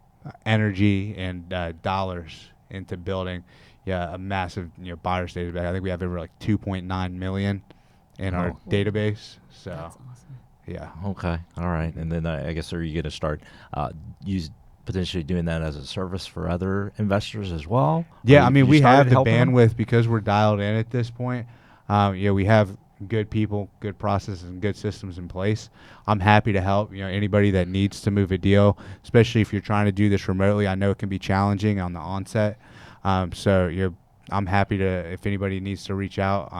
Speaker 3: energy, and dollars into building a massive buyers database. I think we have over like 2.9 million in our database. So
Speaker 2: that's awesome.
Speaker 3: Yeah.
Speaker 1: Okay. All right. And then I guess are you going to start potentially doing that as a service for other investors as well?
Speaker 3: Yeah. We have the bandwidth because we're dialed in at this point. We have good people, good processes, and good systems in place, I'm happy to help. Anybody that needs to move a deal, especially if you're trying to do this remotely, I know it can be challenging on the onset. So I'm happy to, if anybody needs to reach out,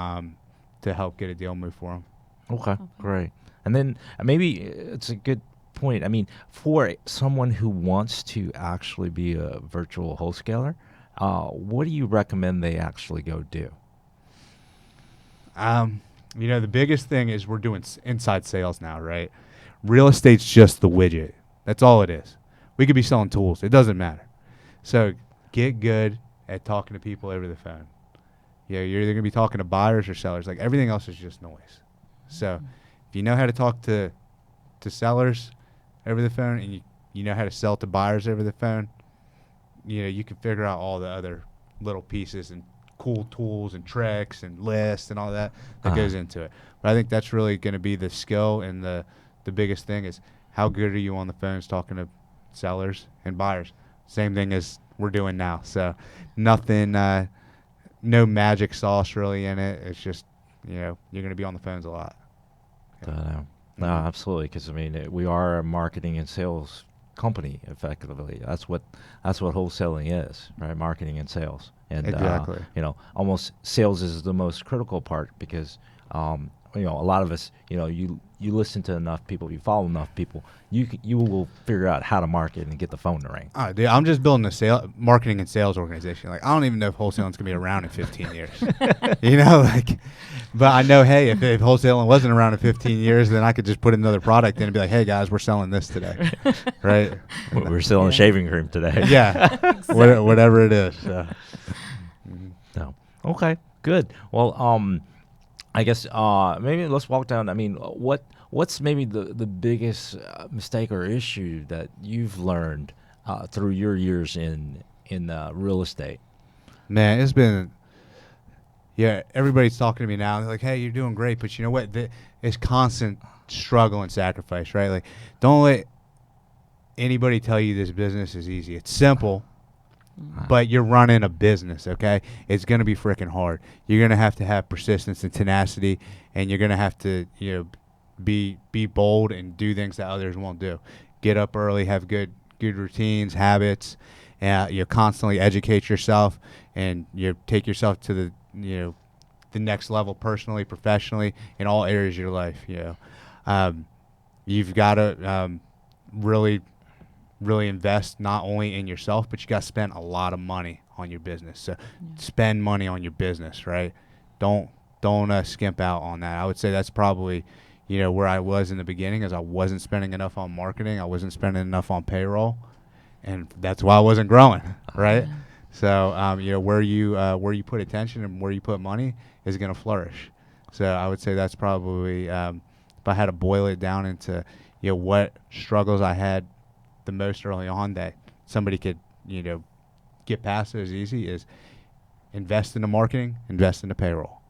Speaker 3: to help get a deal moved for them.
Speaker 1: Okay, great. And then maybe it's a good point. I mean, for someone who wants to actually be a virtual wholesaler, what do you recommend they actually go do?
Speaker 3: The biggest thing is we're doing inside sales now, right? Real estate's just the widget. That's all it is. We could be selling tools. It doesn't matter. So get good at talking to people over the phone. You're either going to be talking to buyers or sellers. Like, everything else is just noise. So if you know how to talk to sellers over the phone, and you know how to sell to buyers over the phone, you can figure out all the other little pieces and cool tools and tricks and lists and all that goes into it. But I think that's really going to be the skill, and the biggest thing is how good are you on the phones talking to sellers and buyers. Same thing as we're doing now. So nothing, no magic sauce really in it. It's just, you're going to be on the phones a lot.
Speaker 1: No, absolutely. Because we are a marketing and sales company. Effectively, that's what wholesaling is, right? Marketing and sales. And
Speaker 3: exactly.
Speaker 1: Almost sales is the most critical part, because a lot of us, you listen to enough people, you follow enough people, you will figure out how to market and get the phone to ring.
Speaker 3: Dude, I'm just building a marketing and sales organization. Like, I don't even know if wholesaling's gonna be around in 15 years. But I know, hey, if wholesaling wasn't around in 15 years, then I could just put another product in and be like, hey guys, we're selling this today, right?
Speaker 1: We're selling shaving cream today.
Speaker 3: Yeah, exactly. Whatever it is. So.
Speaker 1: No. Okay. Good. Well, I guess maybe let's walk down. What's maybe the biggest mistake or issue that you've learned through your years in real estate?
Speaker 3: Man, it's been, everybody's talking to me now. They're like, hey, you're doing great, but you know what? It's constant struggle and sacrifice, right? Like, don't let anybody tell you this business is easy. It's simple. But you're running a business, okay? It's going to be freaking hard. You're going to have persistence and tenacity, and you're going to have to, be bold and do things that others won't do. Get up early, have good routines, habits, and you constantly educate yourself, and you take yourself to the next level personally, professionally, in all areas of your life. You've got to really invest not only in yourself, but you got to spend a lot of money on your business. So spend money on your business, right? Don't skimp out on that. I would say that's probably, where I was in the beginning, is I wasn't spending enough on marketing. I wasn't spending enough on payroll, and that's why I wasn't growing, right? So, where you put attention and where you put money is going to flourish. So I would say that's probably, if I had to boil it down into, what struggles I had the most early on that somebody could, get past it as easy, is invest in the marketing, invest in the payroll.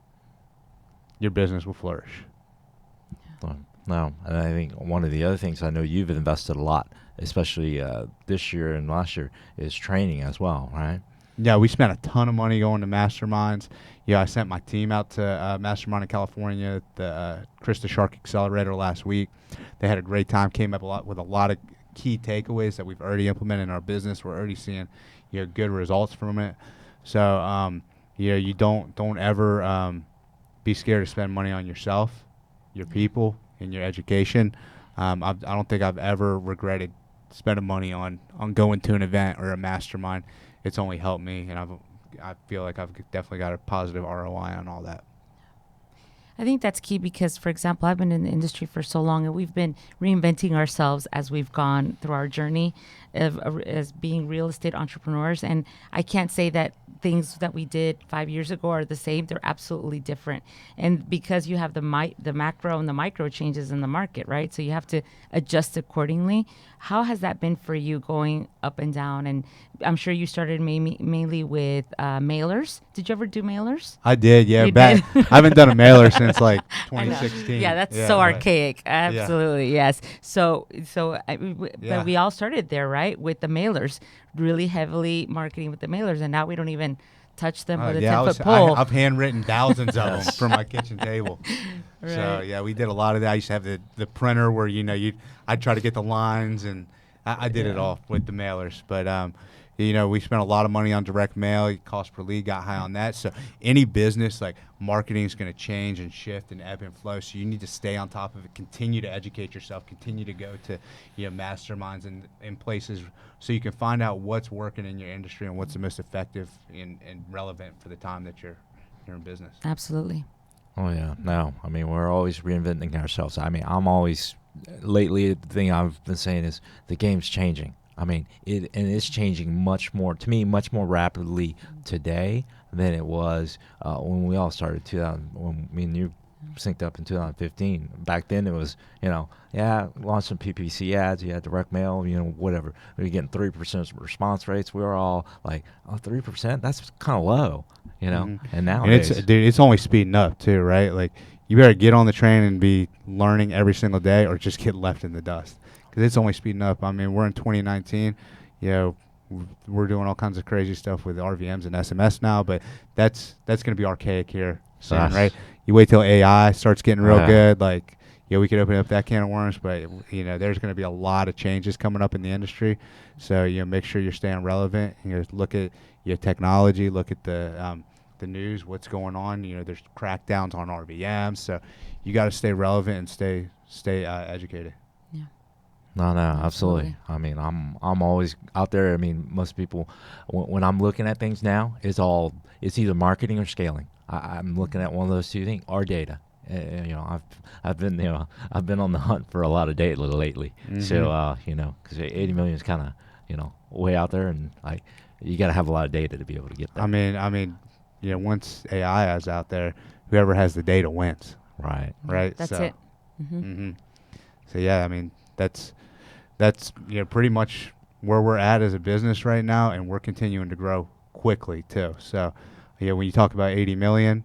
Speaker 3: Your business will flourish.
Speaker 1: No, and I think one of the other things I know you've invested a lot, especially this year and last year, is training as well, right?
Speaker 3: Yeah, we spent a ton of money going to masterminds. I sent my team out to Mastermind in California, the Krista Shark Accelerator last week. They had a great time, came up with a lot of key takeaways that we've already implemented in our business. We're already seeing good results from it. So you don't ever be scared to spend money on yourself, your people, and your education. I don't think I've ever regretted spending money on going to an event or a mastermind. It's only helped me, and I feel like I've definitely got a positive ROI on all that.
Speaker 2: I think that's key because, for example, I've been in the industry for so long, and we've been reinventing ourselves as we've gone through our journey as being real estate entrepreneurs. And I can't say that things that we did 5 years ago are the same. They're absolutely different. And because you have the macro and the micro changes in the market, right? So you have to adjust accordingly. How has that been for you going up and down? And I'm sure you started mainly with mailers. Did you ever do mailers?
Speaker 3: I did, yeah.
Speaker 2: Did?
Speaker 3: I haven't done a mailer since like 2016.
Speaker 2: Yeah, that's so archaic. Absolutely, yes. But we all started there, right, with the mailers, really heavily marketing with the mailers, and now we don't even touch them with a
Speaker 3: Yeah,
Speaker 2: 10-foot pole.
Speaker 3: I've handwritten thousands of them
Speaker 1: Yes.
Speaker 3: from my kitchen table. So
Speaker 2: Right.
Speaker 3: yeah, we did a lot of that. I used to have the printer where I'd try to get the lines, and I did it
Speaker 1: Yeah.
Speaker 3: all with the mailers. But we spent a lot of money on direct mail. Cost per lead got high on that. So any business, like, marketing is going to change and shift and ebb and flow. So you need to stay on top of it. Continue to educate yourself. Continue to go to masterminds and places so you can find out what's working in your industry and what's the most effective and relevant for the time that you're in business.
Speaker 2: Absolutely.
Speaker 1: Oh yeah, no. I mean, we're always reinventing ourselves. I mean, I'm always lately. The thing I've been saying is the game's changing. I mean, it's changing much more to me, much more rapidly today than it was when we all started 2000. When me and you synced up in 2015. Back then, it was launch some PPC ads, direct mail, whatever. We were getting 3% response rates. We were all like, oh, 3%? That's kind of low,
Speaker 3: Mhm.
Speaker 1: And
Speaker 3: And it's
Speaker 1: nowadays,
Speaker 3: dude, it's only speeding up too, right? Like, you better get on the train and be learning every single day, or just get left in the dust, because it's only speeding up. I mean, we're in 2019. We're doing all kinds of crazy stuff with RVMs and SMS now, but that's going to be archaic here soon,
Speaker 1: Yes.
Speaker 3: right? You wait till AI starts getting real
Speaker 1: Yeah.
Speaker 3: good, like, we could open up that can of worms, but there's going to be a lot of changes coming up in the industry. So make sure you're staying relevant. Look at your technology, look at the news, what's going on. There's crackdowns on RVMs, so you got to stay relevant and stay educated.
Speaker 1: No,
Speaker 2: Absolutely.
Speaker 1: absolutely. I mean, I'm always out there. I mean, most people, when I'm looking at things now, it's either marketing or scaling. I'm looking at one of those two things, or data. I've been on the hunt for a lot of data lately.
Speaker 3: Mhm.
Speaker 1: So because 80 million is kind of way out there, and like you got to have a lot of data to be able to get there.
Speaker 3: I mean, once AI is out there, whoever has the data wins,
Speaker 1: Right.
Speaker 3: right?
Speaker 2: That's
Speaker 3: So,
Speaker 2: it. Mm-hmm.
Speaker 3: hmm So yeah, I mean, that's pretty much where we're at as a business right now, and we're continuing to grow quickly too. So when you talk about 80 million,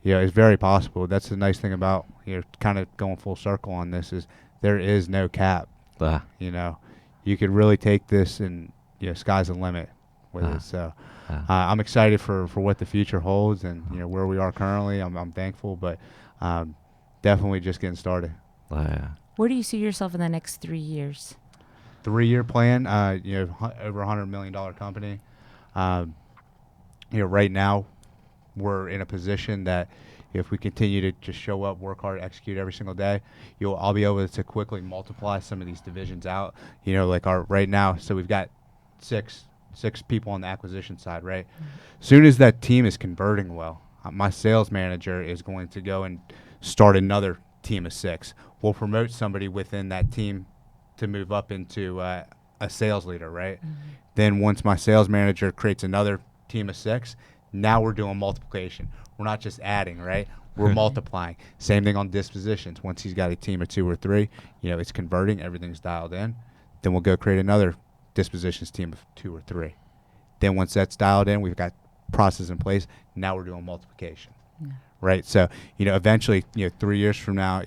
Speaker 3: it's very possible. That's the nice thing about kind of going full circle on this, is there is no cap.
Speaker 1: Uh,
Speaker 3: You could really take this, and sky's the limit with it. So I'm excited for what the future holds, and where we are currently. I'm thankful, but definitely just getting started.
Speaker 2: Where do you see yourself in the next 3 years?
Speaker 3: 3-year plan, over $100 million company. Right now we're in a position that if we continue to just show up, work hard, execute every single day, I'll be able to quickly multiply some of these divisions out. Like our right now, so we've got six people on the acquisition side, right? Soon as that team is converting well, my sales manager is going to go and start another team of 6. We'll promote somebody within that team to move up into a sales leader, right? Then once my sales manager creates another team of 6, now we're doing multiplication. We're not just adding, right? We're multiplying. Same thing on dispositions. Once he's got a team of 2 or 3, it's converting, everything's dialed in. Then we'll go create another dispositions team of 2 or 3. Then once that's dialed in, we've got process in place. Now we're doing multiplication, right? So eventually, 3 years from now,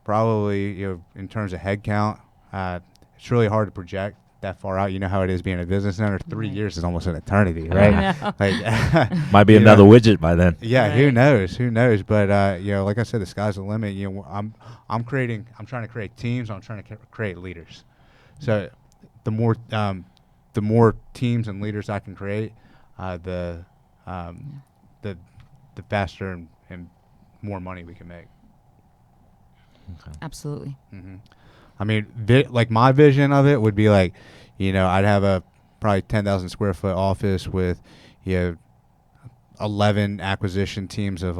Speaker 3: probably in terms of head count, it's really hard to project that far out. You know how it is being a business owner. 3
Speaker 2: Right.
Speaker 3: years is almost an eternity, right?
Speaker 2: I know.
Speaker 3: Like,
Speaker 1: Might be another widget by then.
Speaker 3: yeah, who
Speaker 2: Right.
Speaker 3: knows? Who knows? But like I said, the sky's the limit. I'm trying to create teams. I'm trying to create leaders. So the more teams and leaders I can create, the faster and more money we can make.
Speaker 2: Absolutely.
Speaker 3: I mean, like, my vision of it would be like, I'd have a probably 10,000 square foot office with 11 acquisition teams of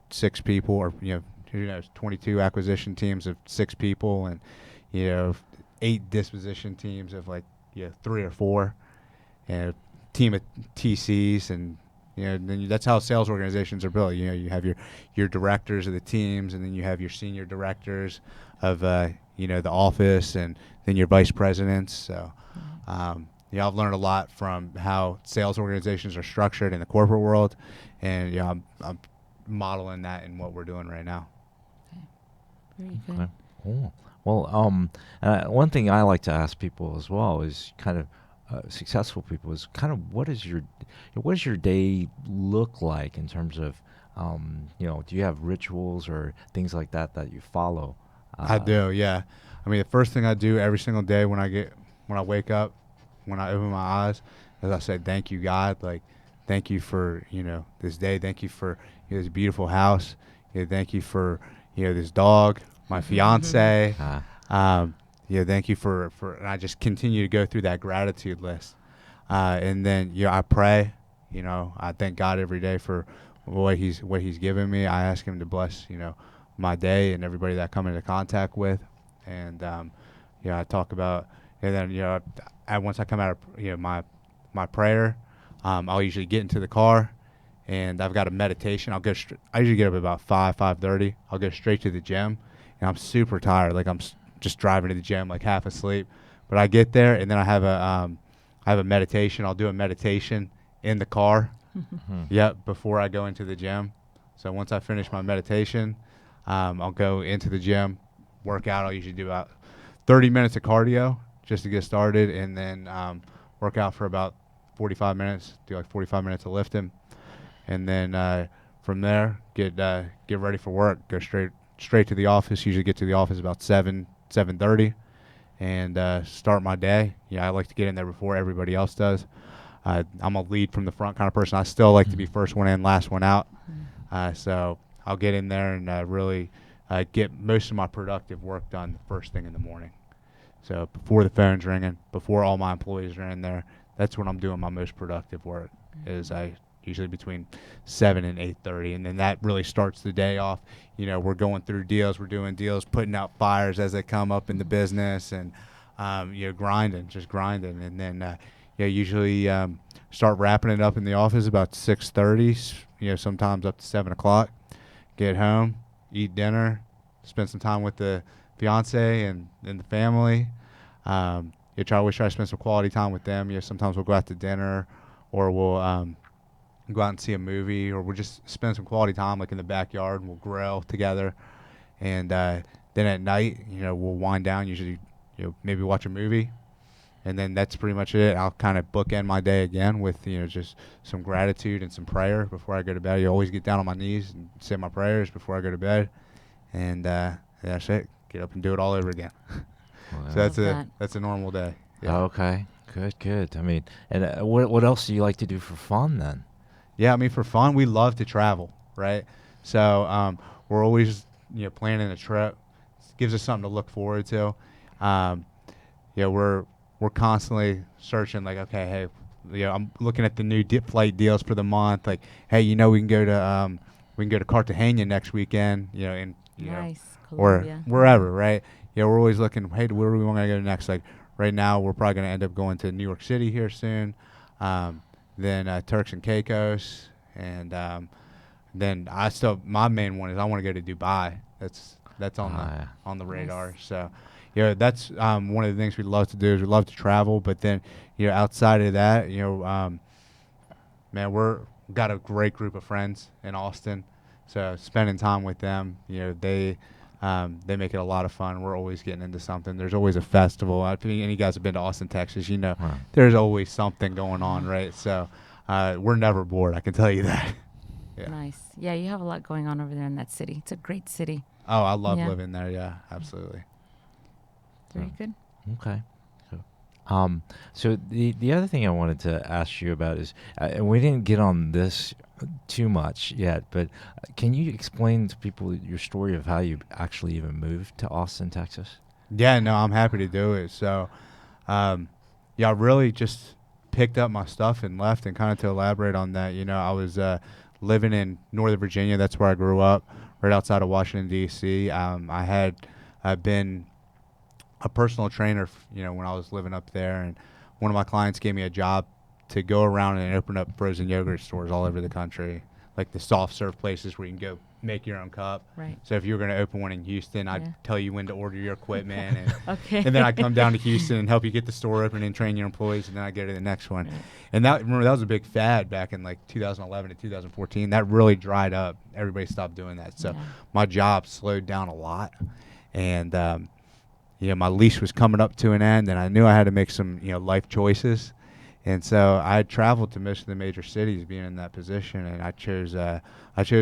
Speaker 3: 6 people, or who knows, 22 acquisition teams of 6 people, and 8 disposition teams of 3 or 4, and a team of TCs, and then that's how sales organizations are built. You have your directors of the teams, and then you have your senior directors of the office, and then your vice presidents. So I've learned a lot from how sales organizations are structured in the corporate world, and I'm modeling that in what we're doing right now.
Speaker 2: Very good.
Speaker 1: Okay. Cool. Well, one thing I like to ask people as well is kind of successful people is kind of what does your day look like in terms of do you have rituals or things like that you follow?
Speaker 3: I do, yeah. I mean, the first thing I do every single day when I wake up, when I open my eyes, is I say, thank you, God. Like, thank you for, this day. Thank you for this beautiful house. Thank you for, this dog, my fiance. Thank you for, and I just continue to go through that gratitude list. And then, I pray, I thank God every day for what he's given me. I ask him to bless, my day and everybody that I come into contact with. And, I talk about, and then, once I come out of, my prayer, I'll usually get into the car and I've got a meditation. I usually get up about 5:30. I'll go straight to the gym and I'm super tired. Like I'm just driving to the gym, like half asleep, but I get there and then I have a meditation. I'll do a meditation in the car. Before I go into the gym. So once I finish my meditation, I'll go into the gym, work out. I'll usually do about 30 minutes of cardio just to get started, and then work out for about 45 minutes, do like 45 minutes of lifting. And then from there, get ready for work, go straight to the office. Usually get to the office about 7:30 and start my day. I like to get in there before everybody else does. I'm a lead from the front kind of person. I still like to be first one in, last one out. So I'll get in there and really get most of my productive work done the first thing in the morning. So before the phone's ringing, before all my employees are in there, that's when I'm doing my most productive work. Is I usually between 7 and 8:30, and then that really starts the day off. We're going through deals, we're doing deals, putting out fires as they come up in the business, and grinding, and then usually start wrapping it up in the office about 6:30. Sometimes up to 7 o'clock. Get home, eat dinner, spend some time with the fiance and the family. Always try to spend some quality time with them. Sometimes we'll go out to dinner, or we'll go out and see a movie, or we'll just spend some quality time like in the backyard, and we'll grill together. And then at night, we'll wind down, usually maybe watch a movie. And then that's pretty much it. I'll kind of bookend my day again with, just some gratitude and some prayer before I go to bed. You always get down on my knees and say my prayers before I go to bed. And that's it. Get up and do it all over again.
Speaker 1: Wow.
Speaker 3: So that's a normal day. Yeah.
Speaker 1: Okay. Good. I mean, and what else do you like to do for fun then?
Speaker 3: Yeah, I mean, for fun, we love to travel, right? So we're always, planning a trip. It gives us something to look forward to. We're constantly searching, like, okay, hey, I'm looking at the new flight deals for the month. Like, hey, we can go to Cartagena next weekend, and
Speaker 2: Nice.
Speaker 3: or
Speaker 2: Colombia.
Speaker 3: wherever, right? We're always looking, hey, where do we want to go next? Like right now, we're probably going to end up going to New York City here soon, then Turks and Caicos, and then my main one is I want to go to Dubai. That's on the radar.
Speaker 2: Nice.
Speaker 3: So. That's one of the things we love to do is we love to travel. But then, outside of that, man, we're got a great group of friends in Austin. So spending time with them, they make it a lot of fun. We're always getting into something. There's always a festival. If any guys have been to Austin, Texas, there's always something going on, right? So we're never bored. I can tell you that. Yeah.
Speaker 2: Nice. Yeah, you have a lot going on over there in that city. It's a great city.
Speaker 3: Oh, I love living there. Yeah, absolutely.
Speaker 2: Very good.
Speaker 1: Okay. So the other thing I wanted to ask you about is, and we didn't get on this too much yet, but can you explain to people your story of how you actually even moved to Austin, Texas?
Speaker 3: Yeah, no, I'm happy to do it. So, I really just picked up my stuff and left. And kind of to elaborate on that, I was living in Northern Virginia. That's where I grew up, right outside of Washington, D.C. I've been a personal trainer, when I was living up there, and one of my clients gave me a job to go around and open up frozen yogurt stores all over the country, like the soft serve places where you can go make your own cup.
Speaker 2: Right.
Speaker 3: So if you were going to open one in Houston, I'd tell you when to order your equipment, and
Speaker 2: Okay.
Speaker 3: and then I'd come down to Houston and help you get the store open and train your employees, and then I'd go to the next one. Right. And that was a big fad back in like 2011 to 2014. That really dried up. Everybody stopped doing that. So my job slowed down a lot, and my leash was coming up to an end, and I knew I had to make some, life choices. And so I had traveled to most of the major cities being in that position, and I chose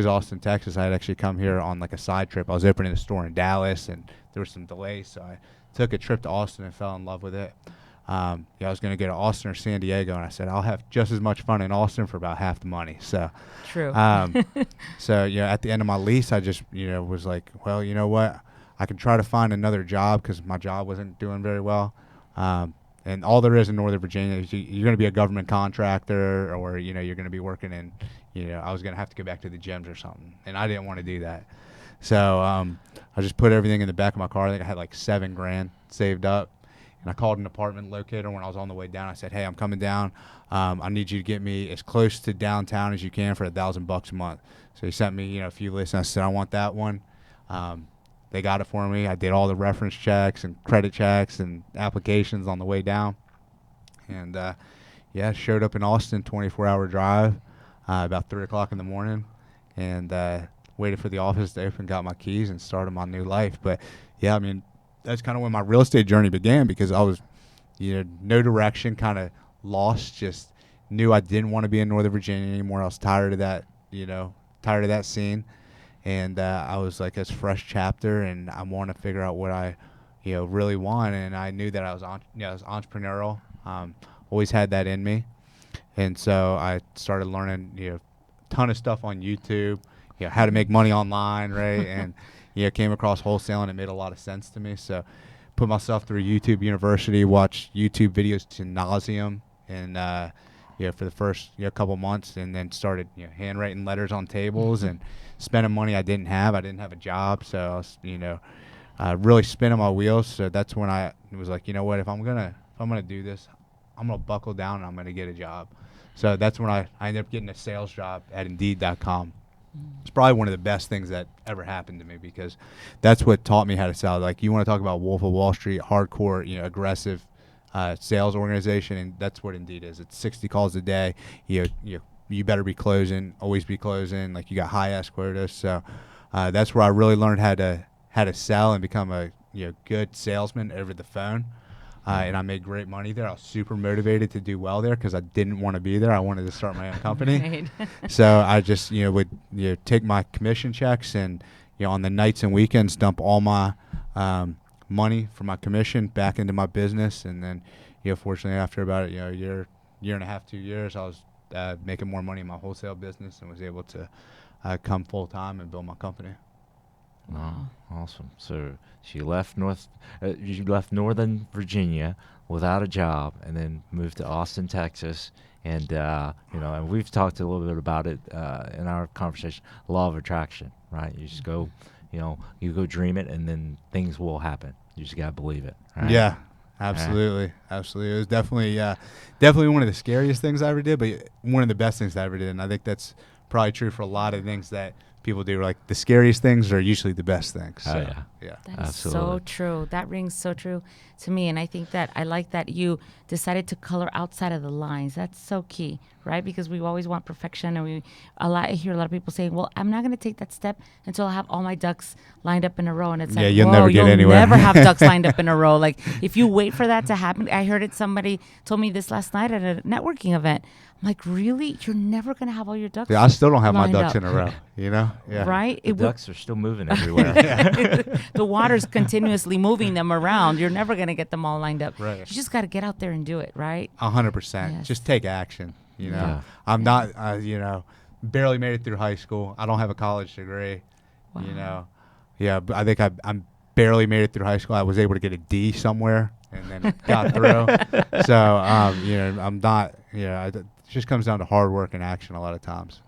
Speaker 3: Austin, Texas. I had actually come here on like a side trip. I was opening a store in Dallas, and there was some delays, so I took a trip to Austin and fell in love with it. I was going to go to Austin or San Diego, and I said I'll have just as much fun in Austin for about half the money. So,
Speaker 2: True.
Speaker 3: so at the end of my lease, I just was like, well, you know what, I can try to find another job because my job wasn't doing very well. And all there is in Northern Virginia is you're going to be a government contractor, or you're going to be working in, I was going to have to go back to the gyms or something, and I didn't want to do that. So I just put everything in the back of my car. I think I had like $7,000 saved up. And I called an apartment locator when I was on the way down. I said, hey, I'm coming down. I need you to get me as close to downtown as you can for $1,000 a month. So he sent me, a few lists, and I said, I want that one. They got it for me. I did all the reference checks and credit checks and applications on the way down. And, showed up in Austin, 24-hour drive, about 3 o'clock in the morning, and waited for the office to open, got my keys, and started my new life. But, yeah, I mean, that's kind of when my real estate journey began, because I was, no direction, kind of lost, just knew I didn't want to be in Northern Virginia anymore. I was tired of that, tired of that scene. And I was like, it's a fresh chapter, and I want to figure out what I, really want. And I knew that I was entrepreneurial. Always had that in me. And so I started learning, a ton of stuff on YouTube, how to make money online, right? And came across wholesaling. It made a lot of sense to me. So put myself through YouTube University, watched YouTube videos to nauseum, and for the first couple months, and then started handwriting letters on tables and spending money I didn't have. I didn't have a job, so I was really spinning my wheels. So that's when I was like, if I'm gonna do this, I'm gonna buckle down and I'm gonna get a job. So that's when I ended up getting a sales job at Indeed.com. It's probably one of the best things that ever happened to me, because that's what taught me how to sell. Like, you want to talk about Wolf of Wall Street, hardcore, aggressive sales organization, and that's what Indeed is. It's 60 calls a day. You better be closing, always be closing. Like, you got high ass quotas. So that's where I really learned how to sell and become a good salesman over the phone. And I made great money there. I was super motivated to do well there because I didn't want to be there. I wanted to start my own company.
Speaker 2: Right.
Speaker 3: So I just would take my commission checks, and on the nights and weekends dump all my money from my commission back into my business. And then fortunately, after about a year and a half, 2 years, I was making more money in my wholesale business and was able to come full time and build my company.
Speaker 1: Wow, awesome. So you left Northern Virginia without a job, and then moved to Austin, Texas, and and we've talked a little bit about it in our conversation. Law of attraction, right? You just go, you go dream it, and then things will happen. You just gotta believe it. Right?
Speaker 3: Yeah, absolutely, absolutely. It was definitely one of the scariest things I ever did, but one of the best things I ever did, and I think that's probably true for a lot of things that people do. Like, the scariest things are usually the best things. So, yeah.
Speaker 2: That is so true. That rings so true to me. And I think that I like that you decided to color outside of the lines. That's so key, right? Because we always want perfection, and I hear a lot of people saying, well, I'm not going to take that step until I have all my ducks lined up in a row. And it's like,
Speaker 3: you'll never get anywhere.
Speaker 2: Never have ducks lined up in a row. Like, if you wait for that to happen, I heard it, somebody told me this last night at a networking event. I'm like, really? You're never going to have all your ducks?
Speaker 3: Yeah, I still don't have my ducks
Speaker 2: up
Speaker 3: in a row, Yeah.
Speaker 2: Right?
Speaker 1: The ducks are still moving everywhere.
Speaker 2: The water's continuously moving them around. You're never going to get them all lined up.
Speaker 3: Right.
Speaker 2: You just got to get out there and do it, right?
Speaker 3: 100%.
Speaker 2: Yes.
Speaker 3: Just take action,
Speaker 1: Yeah.
Speaker 3: I'm not, barely made it through high school. I don't have a college degree,
Speaker 2: Wow.
Speaker 3: Yeah, but I think I'm barely made it through high school. I was able to get a D somewhere, and then got through. So, I'm not, it just comes down to hard work and action a lot of times.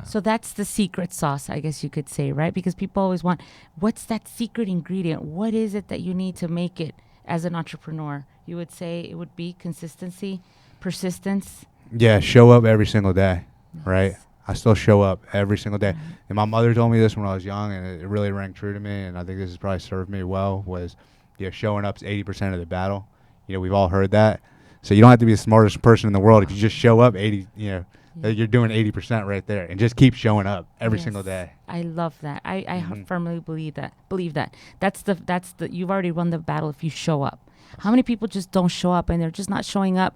Speaker 2: So that's the secret sauce, I guess you could say, right? Because people always want, what's that secret ingredient? What is it that you need to make it as an entrepreneur? You would say it would be consistency, persistence.
Speaker 3: Yeah, show up every single day, right? I still show up every single day. And my mother told me this when I was young, and it really rang true to me, and I think this has probably served me well, was showing up's 80% of the battle. We've all heard that. So you don't have to be the smartest person in the world. If you just show up 80, you're doing 80% right there, and just keep showing up every single day.
Speaker 2: I love that. I firmly believe that. That's the you've already won the battle if you show up. How many people just don't show up, and they're just not showing up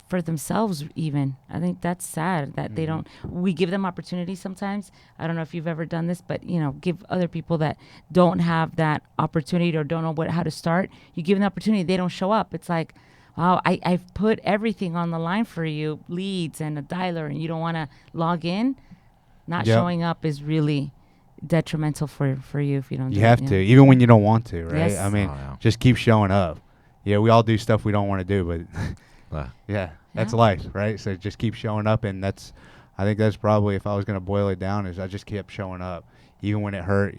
Speaker 2: for themselves even. I think that's sad that they don't, we give them opportunities sometimes. I don't know if you've ever done this, but give other people that don't have that opportunity or don't know how to start, you give them the opportunity, they don't show up. It's like, wow, I've put everything on the line for you, leads and a dialer, and you don't want to log in. Not
Speaker 3: Yep.
Speaker 2: showing up is really detrimental for you if you don't do
Speaker 3: You
Speaker 2: it,
Speaker 3: have to, even when you don't want to, right?
Speaker 2: Yes.
Speaker 3: I mean,
Speaker 1: Oh, yeah.
Speaker 3: just keep showing up. Yeah, we all do stuff we don't want to do, but yeah, that's
Speaker 2: Yeah.
Speaker 3: life, right? So just keep showing up, and I think that's probably, if I was going to boil it down, is I just kept showing up. Even when it hurt,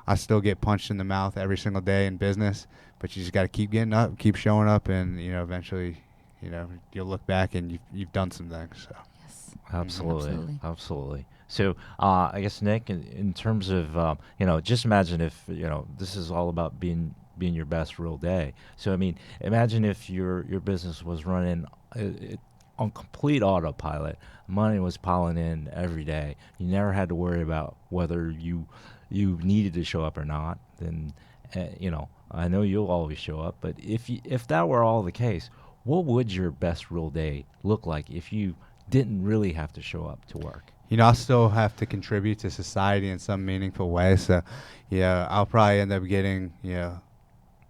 Speaker 3: I still get punched in the mouth every single day in business, but you just got to keep getting up, keep showing up, and, eventually, you'll look back and you've done some things, so.
Speaker 2: Yes.
Speaker 1: Absolutely.
Speaker 2: Absolutely.
Speaker 1: So, I guess Nick, in terms of just imagine if this is all about being your best real day. So, I mean, imagine if your business was running on complete autopilot. Money was piling in every day. You never had to worry about whether you needed to show up or not. Then, I know you'll always show up. But if that were all the case, what would your best real day look like if you didn't really have to show up to work?
Speaker 3: I still have to contribute to society in some meaningful way. So, I'll probably end up getting,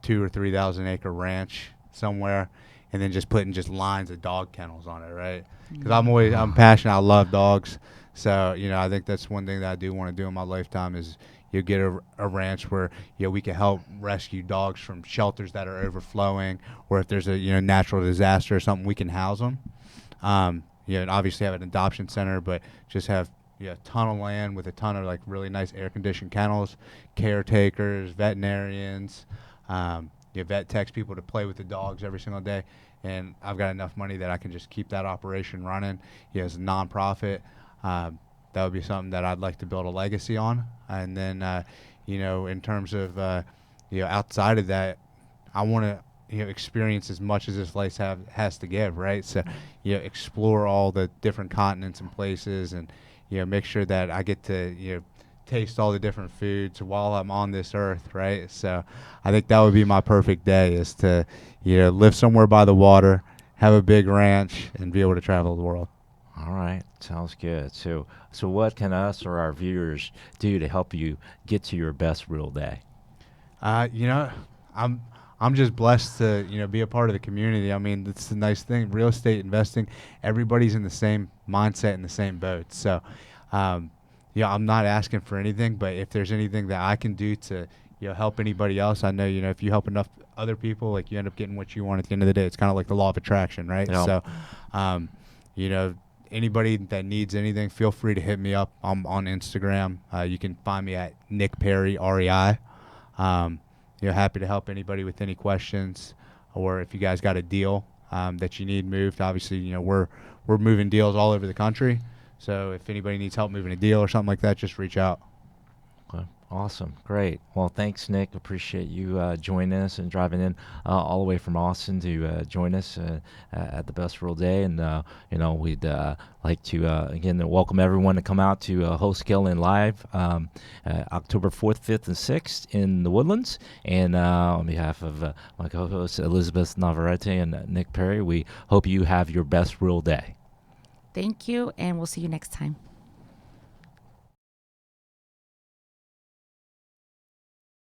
Speaker 3: 2 or 3,000 acre ranch somewhere, and then just putting just lines of dog kennels on it, right? Because I'm passionate. I love dogs. So, I think that's one thing that I do want to do in my lifetime is you get a ranch where, we can help rescue dogs from shelters that are overflowing, or if there's a, natural disaster or something, we can house them. And obviously have an adoption center, but just have a ton of land with a ton of like really nice air-conditioned kennels, caretakers, veterinarians, vet techs, people to play with the dogs every single day. And I've got enough money that I can just keep that operation running. As a nonprofit, that would be something that I'd like to build a legacy on. And then, in terms of, outside of that, I want to, experience as much as this life has to give, right? So, explore all the different continents and places, and make sure that I get to taste all the different foods while I'm on this earth, right? So, I think that would be my perfect day, is to live somewhere by the water, have a big ranch, and be able to travel the world.
Speaker 1: All right, sounds good. So what can us or our viewers do to help you get to your best real day?
Speaker 3: I'm just blessed to, be a part of the community. I mean, that's the nice thing. Real estate investing, everybody's in the same mindset, in the same boat. So, I'm not asking for anything, but if there's anything that I can do to, help anybody else, I know, if you help enough other people, like, you end up getting what you want at the end of the day. It's kind of like the law of attraction, right?
Speaker 1: Yep.
Speaker 3: So, anybody that needs anything, feel free to hit me up. I'm on Instagram. You can find me at Nick Perry, REI. Happy to help anybody with any questions, or if you guys got a deal that you need moved. Obviously, we're moving deals all over the country. So if anybody needs help moving a deal or something like that, just reach out.
Speaker 1: Okay. Awesome. Great. Well, thanks, Nick. Appreciate you joining us and driving in all the way from Austin to join us at the Best Real Day. And, we'd like to, again, welcome everyone to come out to WholeSCALING Live October 4th, 5th, and 6th in the Woodlands. And on behalf of my co-hosts, Elizabeth Navarrete and Nick Perry, we hope you have your best real day.
Speaker 2: Thank you, and we'll see you next time.